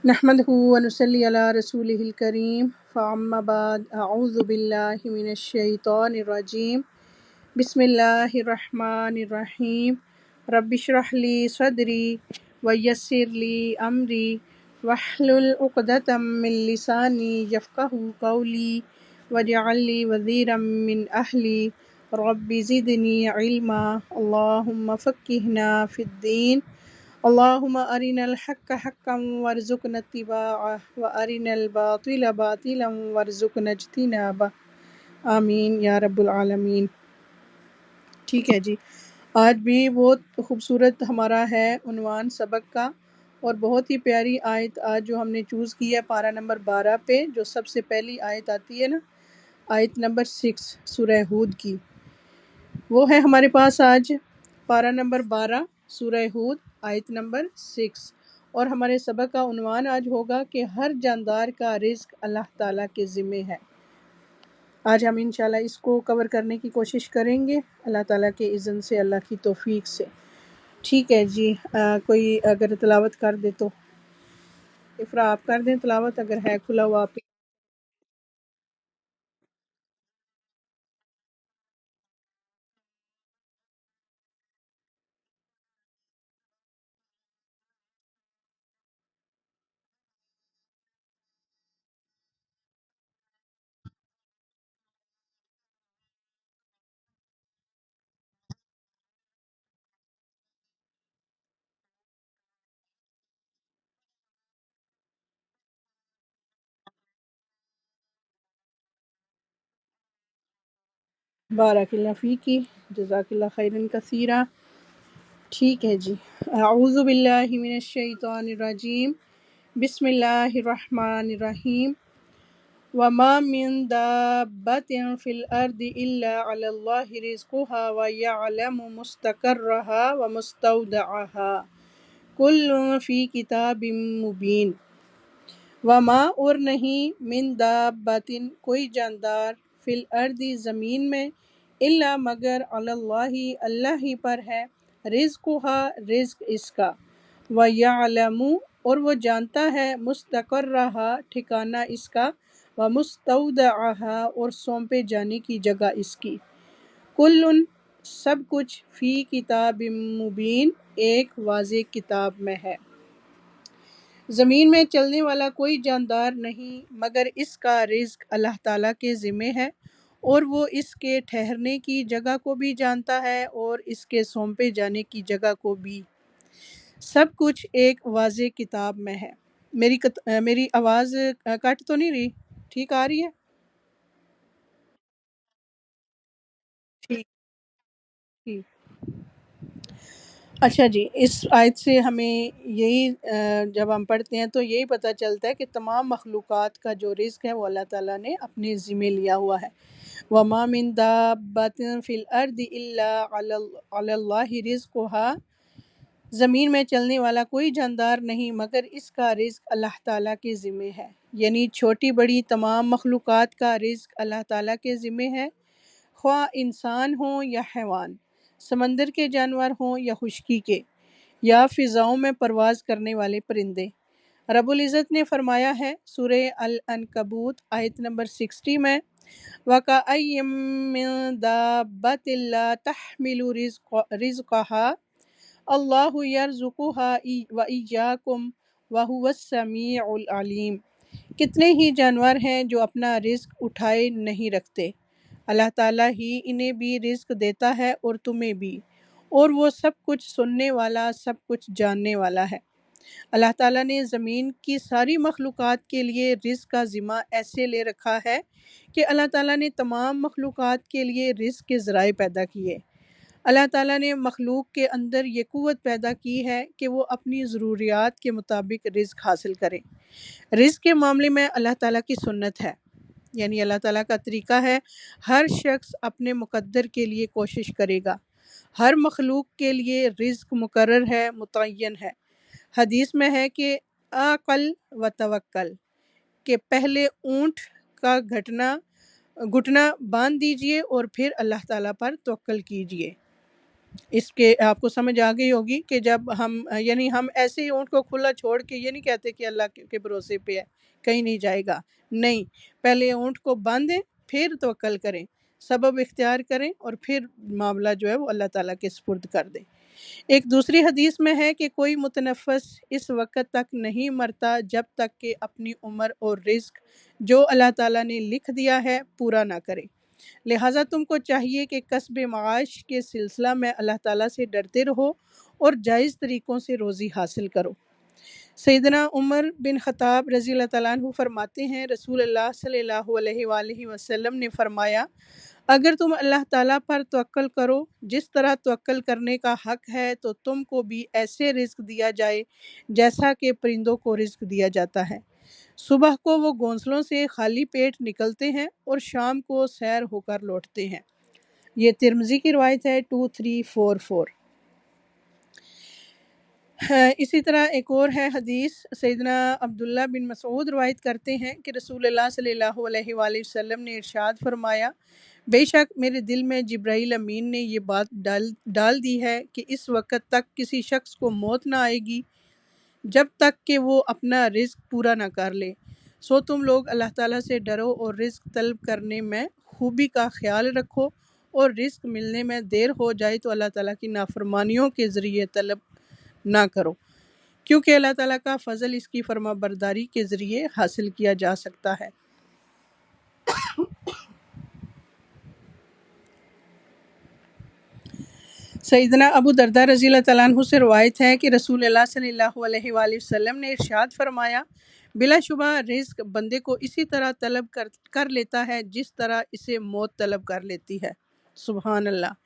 نحمده ونصلي على رسوله الكريم فأما بعد أعوذ بالله من الشيطان الرجيم بسم الله الرحمن الرحيم رب اشرح لي صدري ويسر لي أمري واحلل عقدة من لساني يفقه قولي واجعل لي وزيرا من أهلي رب زدني علما اللهم فقهنا في الدين اللهم أرنا الحق حقا وارزقنا اتباعه وأرنا الباطل باطلا وارزقنا اجتنابه آمین یا رب العالمین۔ ٹھیک ہے جی، آج بھی بہت خوبصورت ہمارا ہے عنوان سبق کا، اور بہت ہی پیاری آیت آج جو ہم نے چوز کی ہے پارہ نمبر 12 پہ، جو سب سے پہلی آیت آتی ہے نا، آیت نمبر 6 سورہ ہود کی، وہ ہے ہمارے پاس آج پارہ نمبر 12 سورہ ہود آیت نمبر 6، اور ہمارے سبق کا عنوان آج ہوگا کہ ہر جاندار کا رزق اللہ تعالیٰ کے ذمے ہے۔ آج ہم انشاءاللہ اس کو کور کرنے کی کوشش کریں گے اللہ تعالیٰ کے اذن سے، اللہ کی توفیق سے۔ ٹھیک ہے جی، کوئی اگر تلاوت کر دے تو افرا آپ کر دیں تلاوت، اگر ہے کھلا ہوا آپ۔ بارک اللہ فیکی، جزاک اللہ خیرا کثیرا۔ ٹھیک ہے جی، اعوذ باللہ من الشیطان الرجیم، بسم اللہ الرحمن الرحیم۔ وما من دابة في الأرض إلا على الله رزقها ويعلم مستقرها ومستودعها كل في كتاب مبين۔ وما اور نہیں، من دابة کوئی جاندار، فی الارض زمین میں، الا مگر علی اللہ اللہ ہی پر ہے، رزقها رزق اس کا، ویعلم اور وہ جانتا ہے، مستقرها ٹھکانہ اس کا، ومستودعها اور سونپے جانے کی جگہ اس کی، کل سب کچھ، فی کتاب مبین ایک واضح کتاب میں ہے۔ زمین میں چلنے والا کوئی جاندار نہیں مگر اس کا رزق اللہ تعالیٰ کے ذمے ہے، اور وہ اس کے ٹھہرنے کی جگہ کو بھی جانتا ہے اور اس کے سونپے جانے کی جگہ کو بھی، سب کچھ ایک واضح کتاب میں ہے۔ میری آواز کٹ تو نہیں رہی؟ ٹھیک آ رہی ہے؟ ٹھیک ٹھیک۔ اچھا جی، اس آیت سے ہمیں یہی جب ہم پڑھتے ہیں تو یہی پتہ چلتا ہے کہ تمام مخلوقات کا جو رزق ہے وہ اللہ تعالیٰ نے اپنے ذمے لیا ہوا ہے۔ وَمَا مِن دَابَّةٍ فِي الْأَرْضِ إِلَّا عَلَى اللَّهِ رِزْقُهَا، زمین میں چلنے والا کوئی جاندار نہیں مگر اس کا رزق اللہ تعالیٰ کے ذمے ہے، یعنی چھوٹی بڑی تمام مخلوقات کا رزق اللہ تعالیٰ کے ذمے ہے، خواہ انسان ہوں یا حیوان، سمندر کے جانور ہوں یا خشکی کے، یا فضاؤں میں پرواز کرنے والے پرندے۔ رب العزت نے فرمایا ہے سورہ العنکبوت آیت نمبر 60 میں، وَكَأَيٍّ مِّن دَابَّةٍ لَّا تَحْمِلُ رِزْقَهَا اللَّهُ يَرْزُقُهَا وَإِيَّاكُمْ وَهُوَ السَّمِيعُ الْعَلِيمُ۔ کتنے ہی جانور ہیں جو اپنا رزق اٹھائے نہیں رکھتے، اللہ تعالیٰ ہی انہیں بھی رزق دیتا ہے اور تمہیں بھی، اور وہ سب کچھ سننے والا، سب کچھ جاننے والا ہے۔ اللہ تعالیٰ نے زمین کی ساری مخلوقات کے لیے رزق کا ذمہ ایسے لے رکھا ہے کہ اللہ تعالیٰ نے تمام مخلوقات کے لیے رزق کے ذرائع پیدا کیے۔ اللہ تعالیٰ نے مخلوق کے اندر یہ قوت پیدا کی ہے کہ وہ اپنی ضروریات کے مطابق رزق حاصل کریں۔ رزق کے معاملے میں اللہ تعالیٰ کی سنت ہے، یعنی اللہ تعالیٰ کا طریقہ ہے، ہر شخص اپنے مقدر کے لیے کوشش کرے گا۔ ہر مخلوق کے لیے رزق مقرر ہے، متعین ہے۔ حدیث میں ہے کہ عقل و توکل، کہ پہلے اونٹ کا گھٹنا باندھ دیجئے اور پھر اللہ تعالیٰ پر توکل کیجئے۔ اس کے آپ کو سمجھ آ گئی ہوگی کہ جب ہم یعنی ہم ایسے ہی اونٹ کو کھلا چھوڑ کے یہ نہیں کہتے کہ اللہ کے بھروسے پہ ہے، کہیں نہیں جائے گا، نہیں، پہلے اونٹ کو باندھیں، پھر توکل کریں، سبب اختیار کریں، اور پھر معاملہ جو ہے وہ اللہ تعالیٰ کے سپرد کر دیں۔ ایک دوسری حدیث میں ہے کہ کوئی متنفس اس وقت تک نہیں مرتا جب تک کہ اپنی عمر اور رزق جو اللہ تعالیٰ نے لکھ دیا ہے پورا نہ کرے، لہٰذا تم کو چاہیے کہ کسب معاش کے سلسلہ میں اللہ تعالیٰ سے ڈرتے رہو اور جائز طریقوں سے روزی حاصل کرو۔ سیدنا عمر بن خطاب رضی اللہ تعالیٰ عنہ فرماتے ہیں، رسول اللہ صلی اللہ علیہ وآلہ وسلم نے فرمایا، اگر تم اللہ تعالیٰ پر توکل کرو جس طرح توکل کرنے کا حق ہے تو تم کو بھی ایسے رزق دیا جائے جیسا کہ پرندوں کو رزق دیا جاتا ہے، صبح کو وہ گھونسلوں سے خالی پیٹ نکلتے ہیں اور شام کو سیر ہو کر لوٹتے ہیں۔ یہ ترمذی کی روایت ہے 2344۔ اسی طرح ایک اور ہے حدیث، سیدنا عبداللہ بن مسعود روایت کرتے ہیں کہ رسول اللہ صلی اللہ علیہ وآلہ وسلم نے ارشاد فرمایا، بے شک میرے دل میں جبرائیل امین نے یہ بات ڈال دی ہے کہ اس وقت تک کسی شخص کو موت نہ آئے گی جب تک کہ وہ اپنا رزق پورا نہ کر لے، سو تم لوگ اللہ تعالیٰ سے ڈرو اور رزق طلب کرنے میں خوبی کا خیال رکھو، اور رزق ملنے میں دیر ہو جائے تو اللہ تعالیٰ کی نافرمانیوں کے ذریعے طلب نہ کرو، کیونکہ اللہ تعالیٰ کا فضل اس کی فرما برداری کے ذریعے حاصل کیا جا سکتا ہے۔ سیدنا ابو درداء رضی اللہ تعالیٰ عنہ سے روایت ہے کہ رسول اللہ صلی اللہ علیہ وآلہ وسلم نے ارشاد فرمایا، بلا شبہ رزق بندے کو اسی طرح طلب کر لیتا ہے جس طرح اسے موت طلب کر لیتی ہے۔ سبحان اللہ۔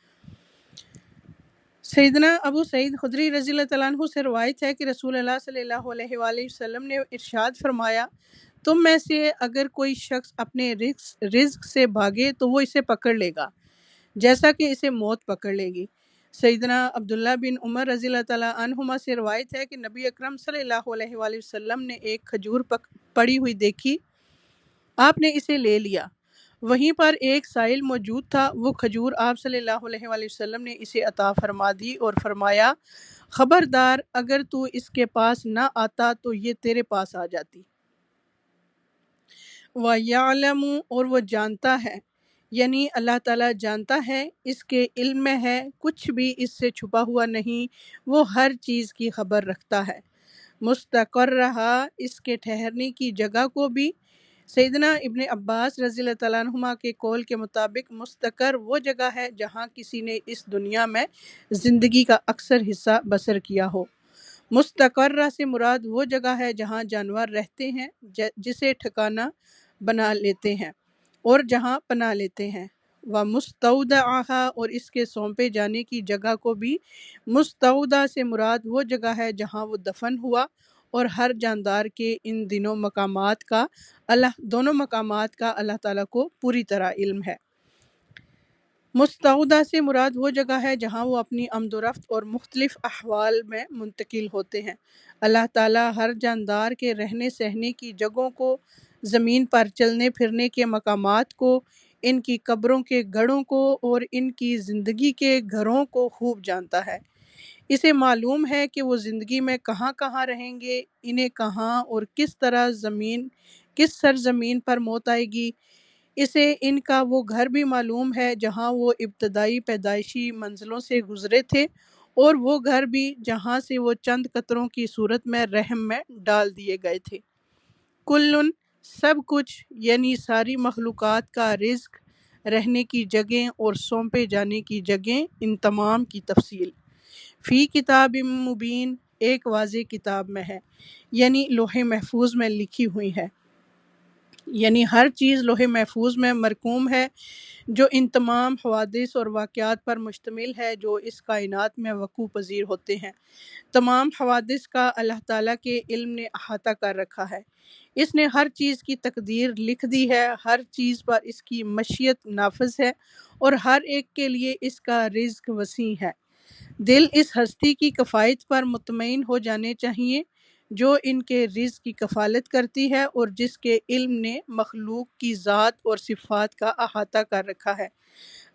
سیدنا ابو سعید خدری رضی اللہ تعالیٰ عنہ سے روایت ہے کہ رسول اللہ صلی اللہ علیہ وآلہ وسلم نے ارشاد فرمایا، تم میں سے اگر کوئی شخص اپنے رزق سے بھاگے تو وہ اسے پکڑ لے گا جیسا کہ اسے موت پکڑ لے گی۔ سیدنا عبداللہ بن عمر رضی اللہ تعالیٰ عنہما سے روایت ہے کہ نبی اکرم صلی اللہ علیہ وآلہ وسلم نے ایک کھجور پڑی ہوئی دیکھی، آپ نے اسے لے لیا، وہیں پر ایک سائل موجود تھا، وہ کھجور آپ صلی اللہ علیہ وآلہ وسلم نے اسے عطا فرما دی اور فرمایا، خبردار اگر تو اس کے پاس نہ آتا تو یہ تیرے پاس آ جاتی۔ وَيَعْلَمُ، اور وہ جانتا ہے، یعنی اللہ تعالیٰ جانتا ہے، اس کے علم میں ہے، کچھ بھی اس سے چھپا ہوا نہیں، وہ ہر چیز کی خبر رکھتا ہے۔ مستقر رہا، اس کے ٹھہرنے کی جگہ کو بھی۔ سیدنا ابن عباس رضی اللہ تعالیٰ عنہما کے قول کے مطابق مستقر وہ جگہ ہے جہاں کسی نے اس دنیا میں زندگی کا اکثر حصہ بسر کیا ہو۔ مستقرہ سے مراد وہ جگہ ہے جہاں جانور رہتے ہیں، جسے ٹھکانہ بنا لیتے ہیں اور جہاں پناہ لیتے ہیں۔ وَمُسْتَوْدَعَهَا، اور اس کے سونپے جانے کی جگہ کو بھی۔ مستودع سے مراد وہ جگہ ہے جہاں وہ دفن ہوا، اور ہر جاندار کے ان دونوں مقامات کا اللہ تعالیٰ کو پوری طرح علم ہے۔ مستودع سے مراد وہ جگہ ہے جہاں وہ اپنی آمد و رفت اور مختلف احوال میں منتقل ہوتے ہیں۔ اللہ تعالیٰ ہر جاندار کے رہنے سہنے کی جگہوں کو، زمین پر چلنے پھرنے کے مقامات کو، ان کی قبروں کے گڑھوں کو اور ان کی زندگی کے گھروں کو خوب جانتا ہے۔ اسے معلوم ہے کہ وہ زندگی میں کہاں کہاں رہیں گے، انہیں کہاں اور کس سرزمین پر موت آئے گی۔ اسے ان کا وہ گھر بھی معلوم ہے جہاں وہ ابتدائی پیدائشی منزلوں سے گزرے تھے، اور وہ گھر بھی جہاں سے وہ چند قطروں کی صورت میں رحم میں ڈال دیے گئے تھے۔ کلن، سب کچھ، یعنی ساری مخلوقات کا رزق، رہنے کی جگہیں اور سونپے جانے کی جگہیں، ان تمام کی تفصیل فی کتاب مبین، ایک واضح کتاب میں ہے، یعنی لوح محفوظ میں لکھی ہوئی ہے، یعنی ہر چیز لوح محفوظ میں مرقوم ہے، جو ان تمام حوادث اور واقعات پر مشتمل ہے جو اس کائنات میں وقوع پذیر ہوتے ہیں۔ تمام حوادث کا اللہ تعالیٰ کے علم نے احاطہ کر رکھا ہے، اس نے ہر چیز کی تقدیر لکھ دی ہے، ہر چیز پر اس کی مشیت نافذ ہے، اور ہر ایک کے لیے اس کا رزق وسیع ہے۔ دل اس ہستی کی کفایت پر مطمئن ہو جانے چاہیے جو ان کے رزق کی کفالت کرتی ہے اور جس کے علم نے مخلوق کی ذات اور صفات کا احاطہ کر رکھا ہے۔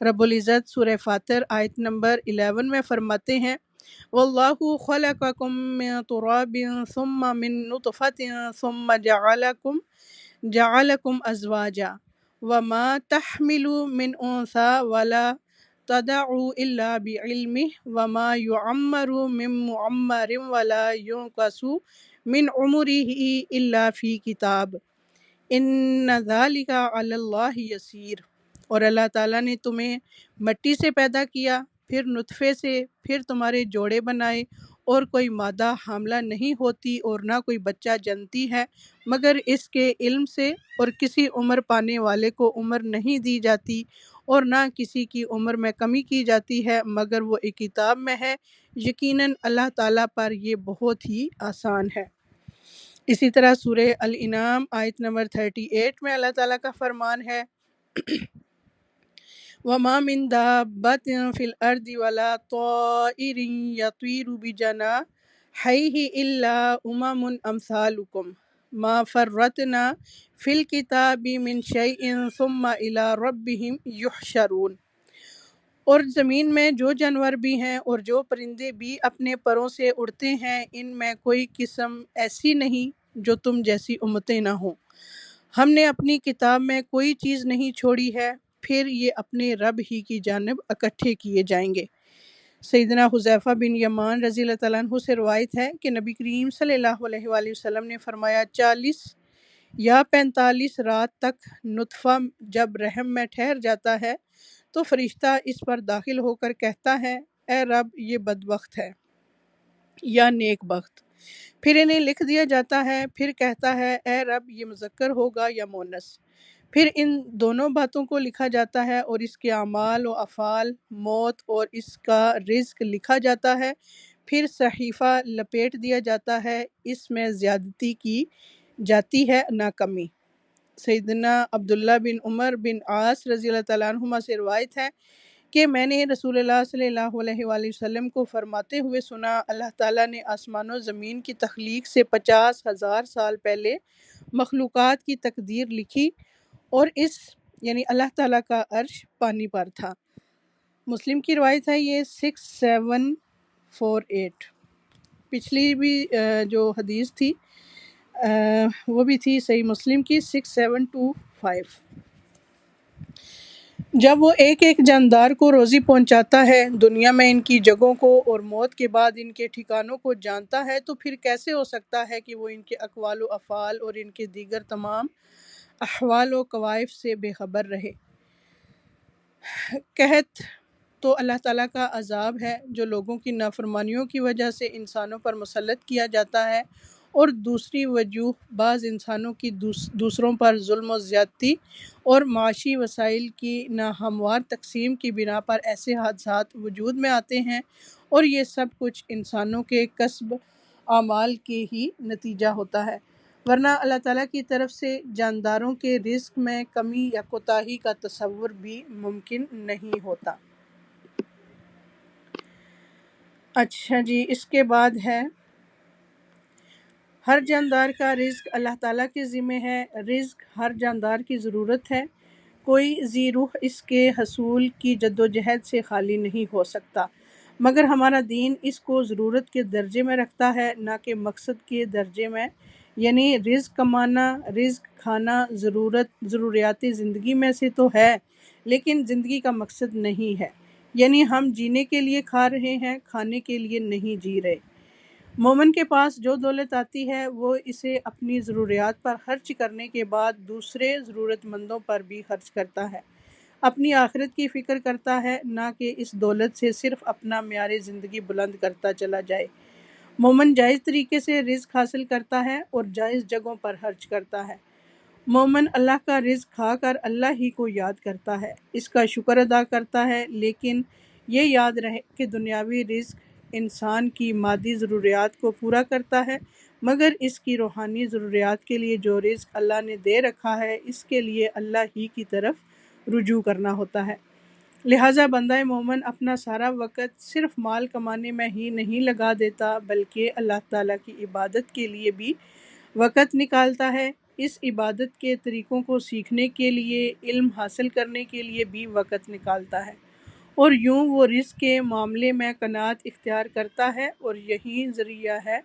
رب العزت سورہ فاتر آیت نمبر 11 میں فرماتے ہیں واللہ خلقکم من تراب ثم من نطفۃ ثم جعلکم ازواجا وما تحمل من انثى ولا تدع الا بعلمه وما يعمر من معمر ولا ينقص من عمره الا في کتاب ان ذالک علی اللہ یسیر۔ اور اللہ تعالیٰ نے تمہیں مٹی سے پیدا کیا، پھر نطفے سے، پھر تمہارے جوڑے بنائے، اور کوئی مادہ حاملہ نہیں ہوتی اور نہ کوئی بچہ جنتی ہے مگر اس کے علم سے، اور کسی عمر پانے والے کو عمر نہیں دی جاتی اور نہ کسی کی عمر میں کمی کی جاتی ہے مگر وہ ایک کتاب میں ہے، یقیناً اللہ تعالیٰ پر یہ بہت ہی آسان ہے۔ اسی طرح سورہ الانعام آیت نمبر 38 میں اللہ تعالیٰ کا فرمان ہے وَمَا مِن دَابَّةٍ فِي الْأَرْضِ وَلَا طَائِرٍ يَطِيرُ بِجَنَاحَيْهِ إِلَّا أُمَمٌ أَمْثَالُكُمْ مَا فَرَّطْنَا فِي الْكِتَابِ مِنْ شَيْءٍ ثُمَّ إِلَىٰ رَبِّهِمْ يُحْشَرُونَ۔ اور زمین میں جو جانور بھی ہیں اور جو پرندے بھی اپنے پروں سے اڑتے ہیں، ان میں کوئی قسم ایسی نہیں جو تم جیسی امتیں نہ ہوں۔ ہم نے اپنی کتاب میں کوئی چیز نہیں چھوڑی ہے، پھر یہ اپنے رب ہی کی جانب اکٹھے کیے جائیں گے۔ سیدنا حذیفہ بن یمان رضی اللہ تعالیٰ عنہ سے روایت ہے کہ نبی کریم صلی اللہ علیہ وآلہ وسلم نے فرمایا 40 یا 45 رات تک نطفہ جب رحم میں ٹھہر جاتا ہے تو فرشتہ اس پر داخل ہو کر کہتا ہے اے رب یہ بدبخت ہے یا نیک بخت، پھر انہیں لکھ دیا جاتا ہے، پھر کہتا ہے اے رب یہ مذکر ہوگا یا مونس، پھر ان دونوں باتوں کو لکھا جاتا ہے اور اس کے اعمال و افعال، موت اور اس کا رزق لکھا جاتا ہے، پھر صحیفہ لپیٹ دیا جاتا ہے، اس میں زیادتی کی جاتی ہے نہ کمی۔ سیدنا عبداللہ بن عمر بن عاص رضی اللہ تعالیٰ عنہما سے روایت ہے کہ میں نے رسول اللہ صلی اللہ علیہ وآلہ وسلم کو فرماتے ہوئے سنا اللہ تعالیٰ نے آسمان و زمین کی تخلیق سے 50,000 سال پہلے مخلوقات کی تقدیر لکھی اور اس یعنی اللہ تعالیٰ کا عرش پانی پر تھا۔ مسلم کی روایت ہے یہ 6748۔ پچھلی بھی جو حدیث تھی وہ بھی تھی صحیح مسلم کی 6725۔ جب وہ ایک ایک جاندار کو روزی پہنچاتا ہے، دنیا میں ان کی جگہوں کو اور موت کے بعد ان کے ٹھکانوں کو جانتا ہے، تو پھر کیسے ہو سکتا ہے کہ وہ ان کے اقوال و افعال اور ان کے دیگر تمام احوال و کوائف سے بے خبر رہے۔ قحط تو اللہ تعالیٰ کا عذاب ہے جو لوگوں کی نافرمانیوں کی وجہ سے انسانوں پر مسلط کیا جاتا ہے، اور دوسری وجوہ بعض انسانوں کی دوسروں پر ظلم و زیادتی اور معاشی وسائل کی ناہموار تقسیم کی بنا پر ایسے حادثات وجود میں آتے ہیں، اور یہ سب کچھ انسانوں کے کسب اعمال کے ہی نتیجہ ہوتا ہے، ورنہ اللہ تعالیٰ کی طرف سے جانداروں کے رزق میں کمی یا کوتاہی کا تصور بھی ممکن نہیں ہوتا۔ اچھا جی، اس کے بعد ہے ہر جاندار کا رزق اللہ تعالیٰ کے ذمہ ہے۔ رزق ہر جاندار کی ضرورت ہے، کوئی ذی روح اس کے حصول کی جدوجہد سے خالی نہیں ہو سکتا، مگر ہمارا دین اس کو ضرورت کے درجے میں رکھتا ہے نہ کہ مقصد کے درجے میں، یعنی رزق کمانا، رزق کھانا ضروریات زندگی میں سے تو ہے لیکن زندگی کا مقصد نہیں ہے، یعنی ہم جینے کے لیے کھا رہے ہیں، کھانے کے لیے نہیں جی رہے۔ مومن کے پاس جو دولت آتی ہے وہ اسے اپنی ضروریات پر خرچ کرنے کے بعد دوسرے ضرورت مندوں پر بھی خرچ کرتا ہے، اپنی آخرت کی فکر کرتا ہے، نہ کہ اس دولت سے صرف اپنا معیار زندگی بلند کرتا چلا جائے۔ مومن جائز طریقے سے رزق حاصل کرتا ہے اور جائز جگہوں پر خرچ کرتا ہے۔ مومن اللہ کا رزق کھا کر اللہ ہی کو یاد کرتا ہے، اس کا شکر ادا کرتا ہے، لیکن یہ یاد رہے کہ دنیاوی رزق انسان کی مادی ضروریات کو پورا کرتا ہے، مگر اس کی روحانی ضروریات کے لیے جو رزق اللہ نے دے رکھا ہے اس کے لیے اللہ ہی کی طرف رجوع کرنا ہوتا ہے۔ لہٰذا بندہ مومن اپنا سارا وقت صرف مال کمانے میں ہی نہیں لگا دیتا بلکہ اللہ تعالیٰ کی عبادت کے لیے بھی وقت نکالتا ہے، اس عبادت کے طریقوں کو سیکھنے کے لیے، علم حاصل کرنے کے لیے بھی وقت نکالتا ہے، اور یوں وہ رزق کے معاملے میں قناعت اختیار کرتا ہے، اور یہی ذریعہ ہے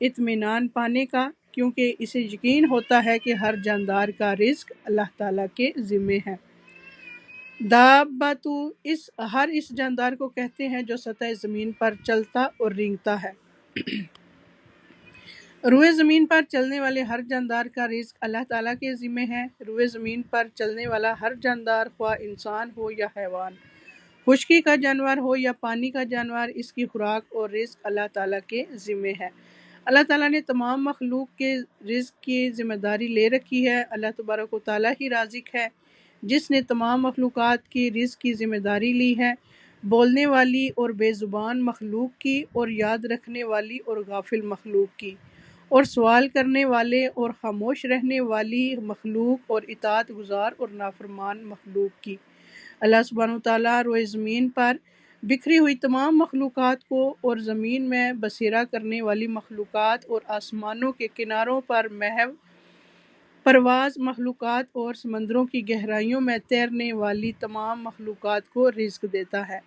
اطمینان پانے کا، کیونکہ اسے یقین ہوتا ہے کہ ہر جاندار کا رزق اللہ تعالیٰ کے ذمے ہے۔ دابتو ہر اس جاندار کو کہتے ہیں جو سطح زمین پر چلتا اور رینگتا ہے۔ روئے زمین پر چلنے والے ہر جاندار کا رزق اللہ تعالیٰ کے ذمے ہے۔ روئے زمین پر چلنے والا ہر جاندار، خواہ انسان ہو یا حیوان، خشکی کا جانور ہو یا پانی کا جانور، اس کی خوراک اور رزق اللہ تعالیٰ کے ذمے ہے۔ اللہ تعالیٰ نے تمام مخلوق کے رزق کی ذمہ داری لے رکھی ہے۔ اللہ تبارک و تعالیٰ ہی رازق ہے جس نے تمام مخلوقات کی رزق کی ذمہ داری لی ہے، بولنے والی اور بے زبان مخلوق کی، اور یاد رکھنے والی اور غافل مخلوق کی، اور سوال کرنے والے اور خاموش رہنے والی مخلوق، اور اطاعت گزار اور نافرمان مخلوق کی۔ اللہ سبحانہ وتعالیٰ روئے زمین پر بکھری ہوئی تمام مخلوقات کو، اور زمین میں بسیرا کرنے والی مخلوقات، اور آسمانوں کے کناروں پر محو پرواز مخلوقات، اور سمندروں کی گہرائیوں میں تیرنے والی تمام مخلوقات کو رزق دیتا ہے۔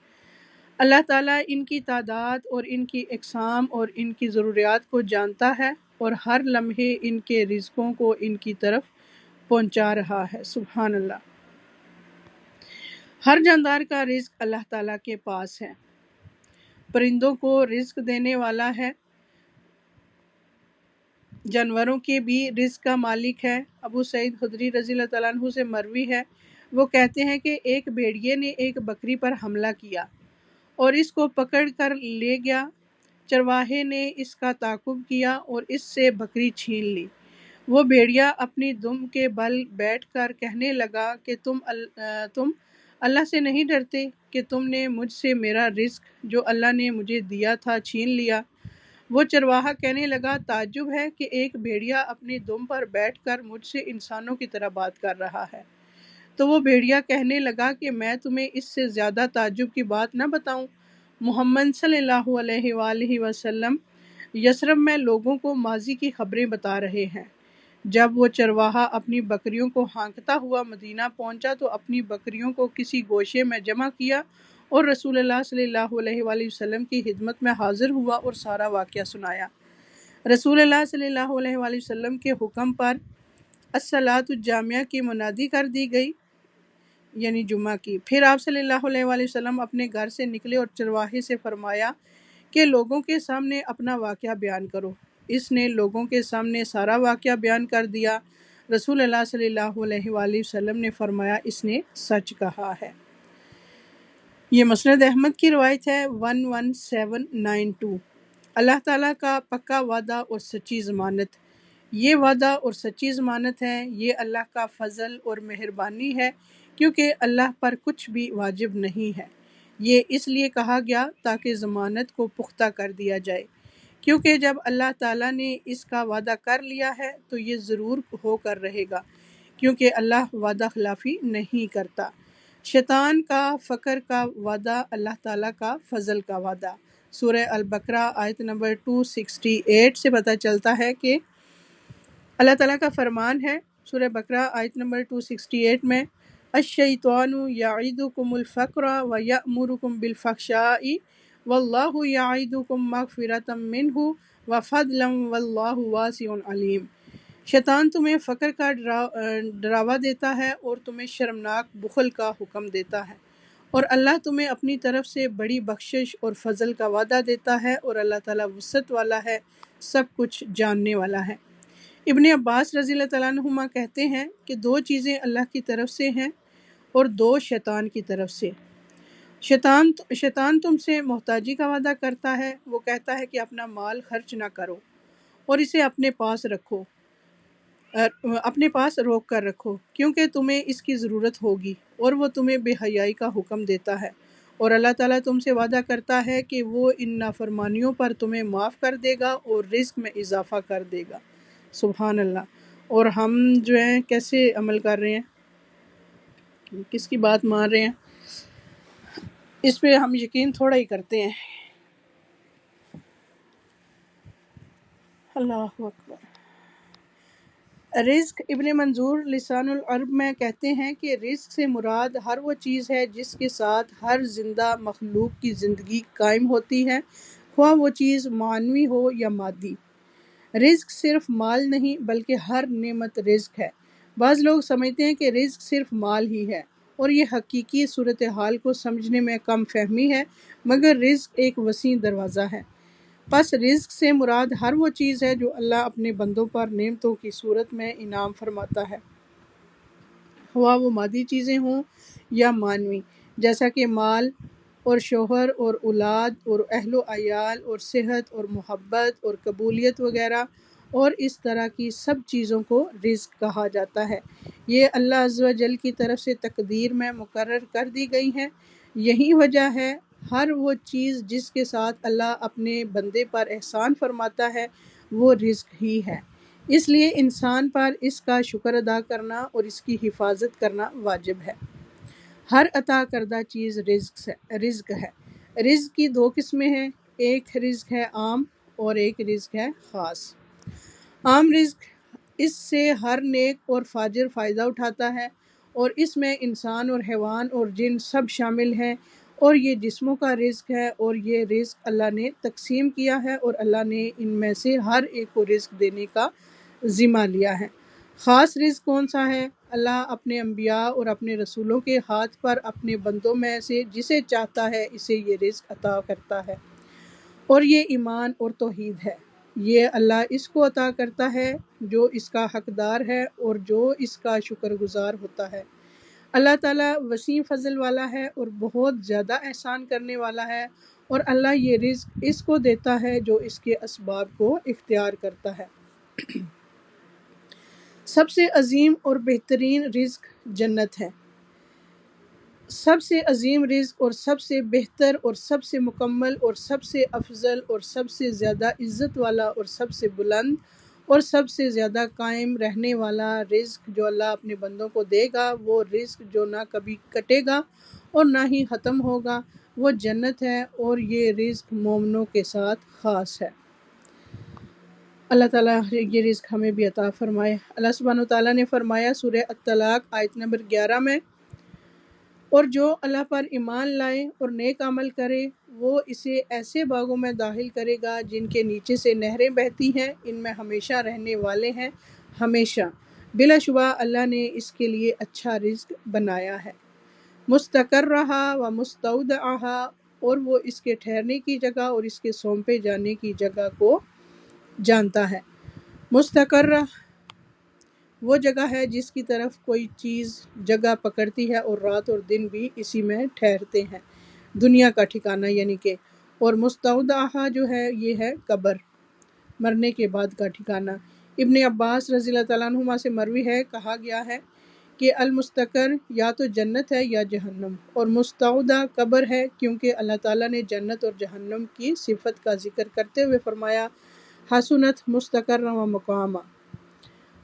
اللہ تعالیٰ ان کی تعداد اور ان کی اقسام اور ان کی ضروریات کو جانتا ہے، اور ہر لمحے ان کے رزقوں کو ان کی طرف پہنچا رہا ہے۔ سبحان اللہ۔ ہر جاندار کا رزق اللہ تعالیٰ کے پاس ہے، پرندوں کو رزق دینے والا ہے، جانوروں کے بھی رزق کا مالک ہے۔ ابو سعید خدری رضی اللہ تعالیٰ عنہ سے مروی ہے، وہ کہتے ہیں کہ ایک بھیڑیے نے ایک بکری پر حملہ کیا اور اس کو پکڑ کر لے گیا۔ چرواہے نے اس کا تعاقب کیا اور اس سے بکری چھین لی۔ وہ بھیڑیا اپنی دم کے بل بیٹھ کر کہنے لگا کہ تم اللہ سے نہیں ڈرتے کہ تم نے مجھ سے میرا رزق جو اللہ نے مجھے دیا تھا چھین لیا۔ وہ چرواہا کہنے لگا، تعجب ہے کہ ایک بھیڑیا اپنی دم پر بیٹھ کر مجھ سے انسانوں کی طرح بات کر رہا ہے۔ تو وہ بھیڑیا کہنے لگا کہ میں تمہیں اس سے زیادہ تعجب کی بات نہ بتاؤں۔ محمد صلی اللہ علیہ وآلہ وسلم یثرب میں لوگوں کو ماضی کی خبریں بتا رہے ہیں۔ جب وہ چرواہا اپنی بکریوں کو ہانکتا ہوا مدینہ پہنچا تو اپنی بکریوں کو کسی گوشے میں جمع کیا اور رسول اللہ صلی اللہ علیہ وآلہ وسلم کی خدمت میں حاضر ہوا اور سارا واقعہ سنایا۔ رسول اللہ صلی اللہ علیہ وآلہ وسلم کے حکم پر الصلاۃ الجامعہ کی منادی کر دی گئی، یعنی جمعہ کی۔ پھر آپ صلی اللہ علیہ وآلہ وسلم اپنے گھر سے نکلے اور چرواہے سے فرمایا کہ لوگوں کے سامنے اپنا واقعہ بیان کرو۔ اس نے لوگوں کے سامنے سارا واقعہ بیان کر دیا۔ رسول اللہ صلی اللہ علیہ وآلہ وسلم نے فرمایا، اس نے سچ کہا ہے۔ یہ مسند احمد کی روایت ہے 11792۔ اللہ تعالیٰ کا پکا وعدہ اور سچی ضمانت۔ یہ وعدہ اور سچی ضمانت ہے، یہ اللہ کا فضل اور مہربانی ہے، کیونکہ اللہ پر کچھ بھی واجب نہیں ہے۔ یہ اس لیے کہا گیا تاکہ ضمانت کو پختہ کر دیا جائے، کیونکہ جب اللہ تعالیٰ نے اس کا وعدہ کر لیا ہے تو یہ ضرور ہو کر رہے گا، کیونکہ اللہ وعدہ خلافی نہیں کرتا۔ شیطان کا فقر کا وعدہ، اللہ تعالیٰ کا فضل کا وعدہ۔ سورہ البقرہ آیت نمبر 268 سے پتہ چلتا ہے کہ اللہ تعالیٰ کا فرمان ہے، سورہ بقرہ آیت نمبر 268 میں، الشیطان یعدکم الفقر ویأمرکم بالفحشاء واللہ یعدکم مغفرۃ منہ وفضلا واللہ واسع علیم۔ شیطان تمہیں فقر کا ڈراوا دیتا ہے اور تمہیں شرمناک بخل کا حکم دیتا ہے، اور اللہ تمہیں اپنی طرف سے بڑی بخشش اور فضل کا وعدہ دیتا ہے، اور اللہ تعالیٰ وسعت والا ہے، سب کچھ جاننے والا ہے۔ ابن عباس رضی اللہ تعالیٰ عنہما کہتے ہیں کہ دو چیزیں اللہ کی طرف سے ہیں اور دو شیطان کی طرف سے۔ شیطان تم سے محتاجی کا وعدہ کرتا ہے، وہ کہتا ہے کہ اپنا مال خرچ نہ کرو اور اسے اپنے پاس روک کر رکھو، کیونکہ تمہیں اس کی ضرورت ہوگی، اور وہ تمہیں بے حیائی کا حکم دیتا ہے، اور اللہ تعالیٰ تم سے وعدہ کرتا ہے کہ وہ ان نافرمانیوں پر تمہیں معاف کر دے گا اور رزق میں اضافہ کر دے گا۔ سبحان اللہ۔ اور ہم جو ہیں کیسے عمل کر رہے ہیں، کس کی بات مان رہے ہیں، اس پہ ہم یقین تھوڑا ہی کرتے ہیں۔ اللہ اکبر۔ رزق ابن منظور لسان العرب میں کہتے ہیں کہ رزق سے مراد ہر وہ چیز ہے جس کے ساتھ ہر زندہ مخلوق کی زندگی قائم ہوتی ہے، خواہ وہ چیز معنوی ہو یا مادی۔ رزق صرف مال نہیں بلکہ ہر نعمت رزق ہے۔ بعض لوگ سمجھتے ہیں کہ رزق صرف مال ہی ہے اور یہ حقیقی صورتحال کو سمجھنے میں کم فہمی ہے، مگر رزق ایک وسیع دروازہ ہے۔ پس رزق سے مراد ہر وہ چیز ہے جو اللہ اپنے بندوں پر نعمتوں کی صورت میں انعام فرماتا ہے، خواہ وہ مادی چیزیں ہوں یا معنوی، جیسا کہ مال اور شوہر اور اولاد اور اہل و عیال اور صحت اور محبت اور قبولیت وغیرہ، اور اس طرح کی سب چیزوں کو رزق کہا جاتا ہے۔ یہ اللہ عز و جل کی طرف سے تقدیر میں مقرر کر دی گئی ہیں۔ یہی وجہ ہے ہر وہ چیز جس کے ساتھ اللہ اپنے بندے پر احسان فرماتا ہے وہ رزق ہی ہے، اس لیے انسان پر اس کا شکر ادا کرنا اور اس کی حفاظت کرنا واجب ہے۔ ہر عطا کردہ چیز رزق ہے۔ رزق کی دو قسمیں ہیں، ایک رزق ہے عام اور ایک رزق ہے خاص۔ عام رزق، اس سے ہر نیک اور فاجر فائدہ اٹھاتا ہے اور اس میں انسان اور حیوان اور جن سب شامل ہیں، اور یہ جسموں کا رزق ہے اور یہ رزق اللہ نے تقسیم کیا ہے اور اللہ نے ان میں سے ہر ایک کو رزق دینے کا ذمہ لیا ہے۔ خاص رزق کون سا ہے؟ اللہ اپنے انبیاء اور اپنے رسولوں کے ہاتھ پر اپنے بندوں میں سے جسے چاہتا ہے اسے یہ رزق عطا کرتا ہے، اور یہ ایمان اور توحید ہے۔ یہ اللہ اس کو عطا کرتا ہے جو اس کا حقدار ہے اور جو اس کا شکر گزار ہوتا ہے۔ اللہ تعالیٰ وسیع فضل والا ہے اور بہت زیادہ احسان کرنے والا ہے، اور اللہ یہ رزق اس کو دیتا ہے جو اس کے اسباب کو اختیار کرتا ہے۔ سب سے عظیم اور بہترین رزق جنت ہے۔ سب سے عظیم رزق اور سب سے بہتر اور سب سے مکمل اور سب سے افضل اور سب سے زیادہ عزت والا اور سب سے بلند اور سب سے زیادہ قائم رہنے والا رزق جو اللہ اپنے بندوں کو دے گا، وہ رزق جو نہ کبھی کٹے گا اور نہ ہی ختم ہوگا، وہ جنت ہے، اور یہ رزق مومنوں کے ساتھ خاص ہے۔ اللہ تعالیٰ یہ رزق ہمیں بھی عطا فرمائے۔ اللہ سبحانہ وتعالیٰ نے فرمایا سورہ الطلاق آیت نمبر 11 میں، اور جو اللہ پر ایمان لائے اور نیک عمل کرے وہ اسے ایسے باغوں میں داخل کرے گا جن کے نیچے سے نہریں بہتی ہیں، ان میں ہمیشہ رہنے والے ہیں ہمیشہ، بلا شبہ اللہ نے اس کے لیے اچھا رزق بنایا ہے۔ مستقرہا و مستودعہا، اور وہ اس کے ٹھہرنے کی جگہ اور اس کے سونپے جانے کی جگہ کو جانتا ہے۔ مستقرہ وہ جگہ ہے جس کی طرف کوئی چیز جگہ پکڑتی ہے اور رات اور دن بھی اسی میں ٹھہرتے ہیں، دنیا کا ٹھکانہ یعنی کہ، اور مستودعہ جو ہے یہ ہے قبر، مرنے کے بعد کا ٹھکانہ۔ ابن عباس رضی اللہ تعالیٰ عنہما سے مروی ہے، کہا گیا ہے کہ المستقر یا تو جنت ہے یا جہنم، اور مستودع قبر ہے، کیونکہ اللہ تعالیٰ نے جنت اور جہنم کی صفت کا ذکر کرتے ہوئے فرمایا حسنت مستقرا و مقاما۔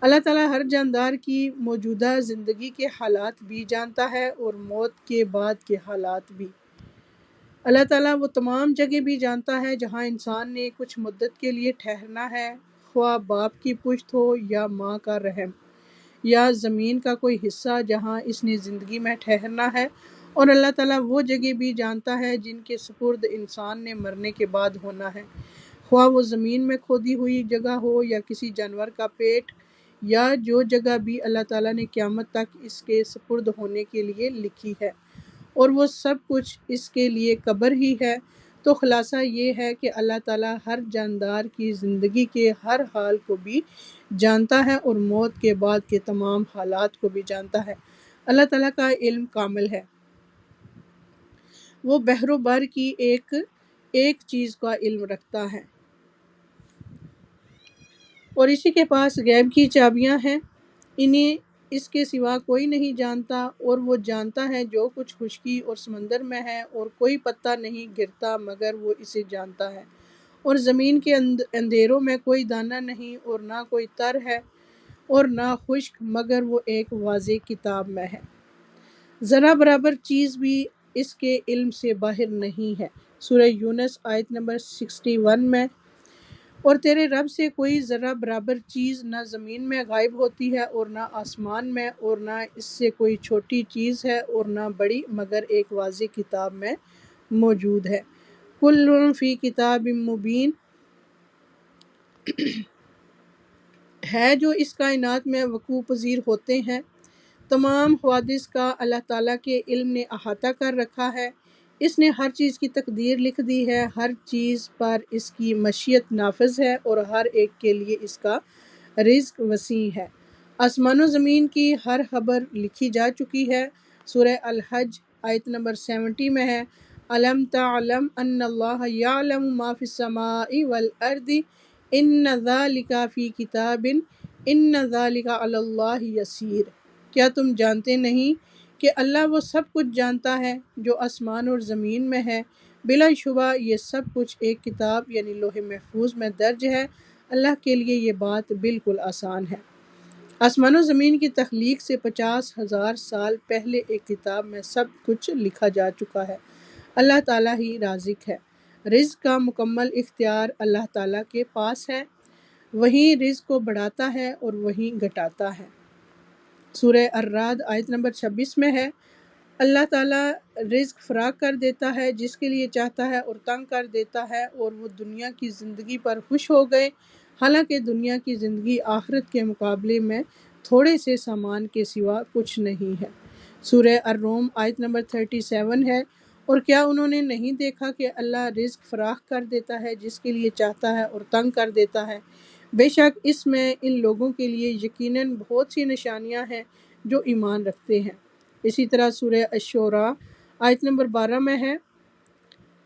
اللہ تعالیٰ ہر جاندار کی موجودہ زندگی کے حالات بھی جانتا ہے اور موت کے بعد کے حالات بھی۔ اللہ تعالیٰ وہ تمام جگہ بھی جانتا ہے جہاں انسان نے کچھ مدت کے لیے ٹھہرنا ہے، خواہ باپ کی پشت ہو یا ماں کا رحم، یا زمین کا کوئی حصہ جہاں اس نے زندگی میں ٹھہرنا ہے، اور اللہ تعالیٰ وہ جگہ بھی جانتا ہے جن کے سپرد انسان نے مرنے کے بعد ہونا ہے، خواہ وہ زمین میں کھودی ہوئی جگہ ہو یا کسی جانور کا پیٹ، یا جو جگہ بھی اللہ تعالیٰ نے قیامت تک اس کے سپرد ہونے کے لیے لکھی ہے، اور وہ سب کچھ اس کے لیے قبر ہی ہے۔ تو خلاصہ یہ ہے کہ اللہ تعالیٰ ہر جاندار کی زندگی کے ہر حال کو بھی جانتا ہے اور موت کے بعد کے تمام حالات کو بھی جانتا ہے۔ اللہ تعالیٰ کا علم کامل ہے، وہ بحر و بر کی ایک چیز کا علم رکھتا ہے، اور اسی کے پاس غیب کی چابیاں ہیں، انہیں اس کے سوا کوئی نہیں جانتا، اور وہ جانتا ہے جو کچھ خشکی اور سمندر میں ہے، اور کوئی پتا نہیں گرتا مگر وہ اسے جانتا ہے، اور زمین کے اندھیروں میں کوئی دانہ نہیں اور نہ کوئی تر ہے اور نہ خشک مگر وہ ایک واضح کتاب میں ہے۔ ذرا برابر چیز بھی اس کے علم سے باہر نہیں ہے۔ سورہ یونس آیت نمبر 61 میں، اور تیرے رب سے کوئی ذرہ برابر چیز نہ زمین میں غائب ہوتی ہے اور نہ آسمان میں، اور نہ اس سے کوئی چھوٹی چیز ہے اور نہ بڑی، مگر ایک واضح کتاب میں موجود ہے۔ کل فی کتاب مبین ہے جو اس کائنات میں وقوع پذیر ہوتے ہیں۔ تمام حوادث کا اللہ تعالیٰ کے علم نے احاطہ کر رکھا ہے۔ اس نے ہر چیز کی تقدیر لکھ دی ہے، ہر چیز پر اس کی مشیت نافذ ہے اور ہر ایک کے لیے اس کا رزق وسیع ہے۔ آسمان و زمین کی ہر خبر لکھی جا چکی ہے۔ سورہ الحج آیت نمبر 70 میں ہے، الم تعلم ان اللہ یعلم ما فی السماء والارض ان ذالک فی کتاب ان ذالک علی اللہ یسیر۔ کیا تم جانتے نہیں کہ اللہ وہ سب کچھ جانتا ہے جو آسمان اور زمین میں ہے، بلا شبہ یہ سب کچھ ایک کتاب یعنی لوح محفوظ میں درج ہے۔ اللہ کے لیے یہ بات بالکل آسان ہے۔ آسمان و زمین کی تخلیق سے 50,000 سال پہلے ایک کتاب میں سب کچھ لکھا جا چکا ہے۔ اللہ تعالیٰ ہی رازق ہے۔ رزق کا مکمل اختیار اللہ تعالیٰ کے پاس ہے، وہی رزق کو بڑھاتا ہے اور وہی گھٹاتا ہے۔ سورہ الرعد آیت نمبر 26 میں ہے، اللہ تعالیٰ رزق فراخ کر دیتا ہے جس کے لیے چاہتا ہے اور تنگ کر دیتا ہے، اور وہ دنیا کی زندگی پر خوش ہو گئے، حالانکہ دنیا کی زندگی آخرت کے مقابلے میں تھوڑے سے سامان کے سوا کچھ نہیں ہے۔ سورہ الروم آیت نمبر 37 ہے، اور کیا انہوں نے نہیں دیکھا کہ اللہ رزق فراخ کر دیتا ہے جس کے لیے چاہتا ہے اور تنگ کر دیتا ہے، بے شک اس میں ان لوگوں کے لیے یقیناً بہت سی نشانیاں ہیں جو ایمان رکھتے ہیں۔ اسی طرح سورہ الشعراء آیت نمبر 12 میں ہے،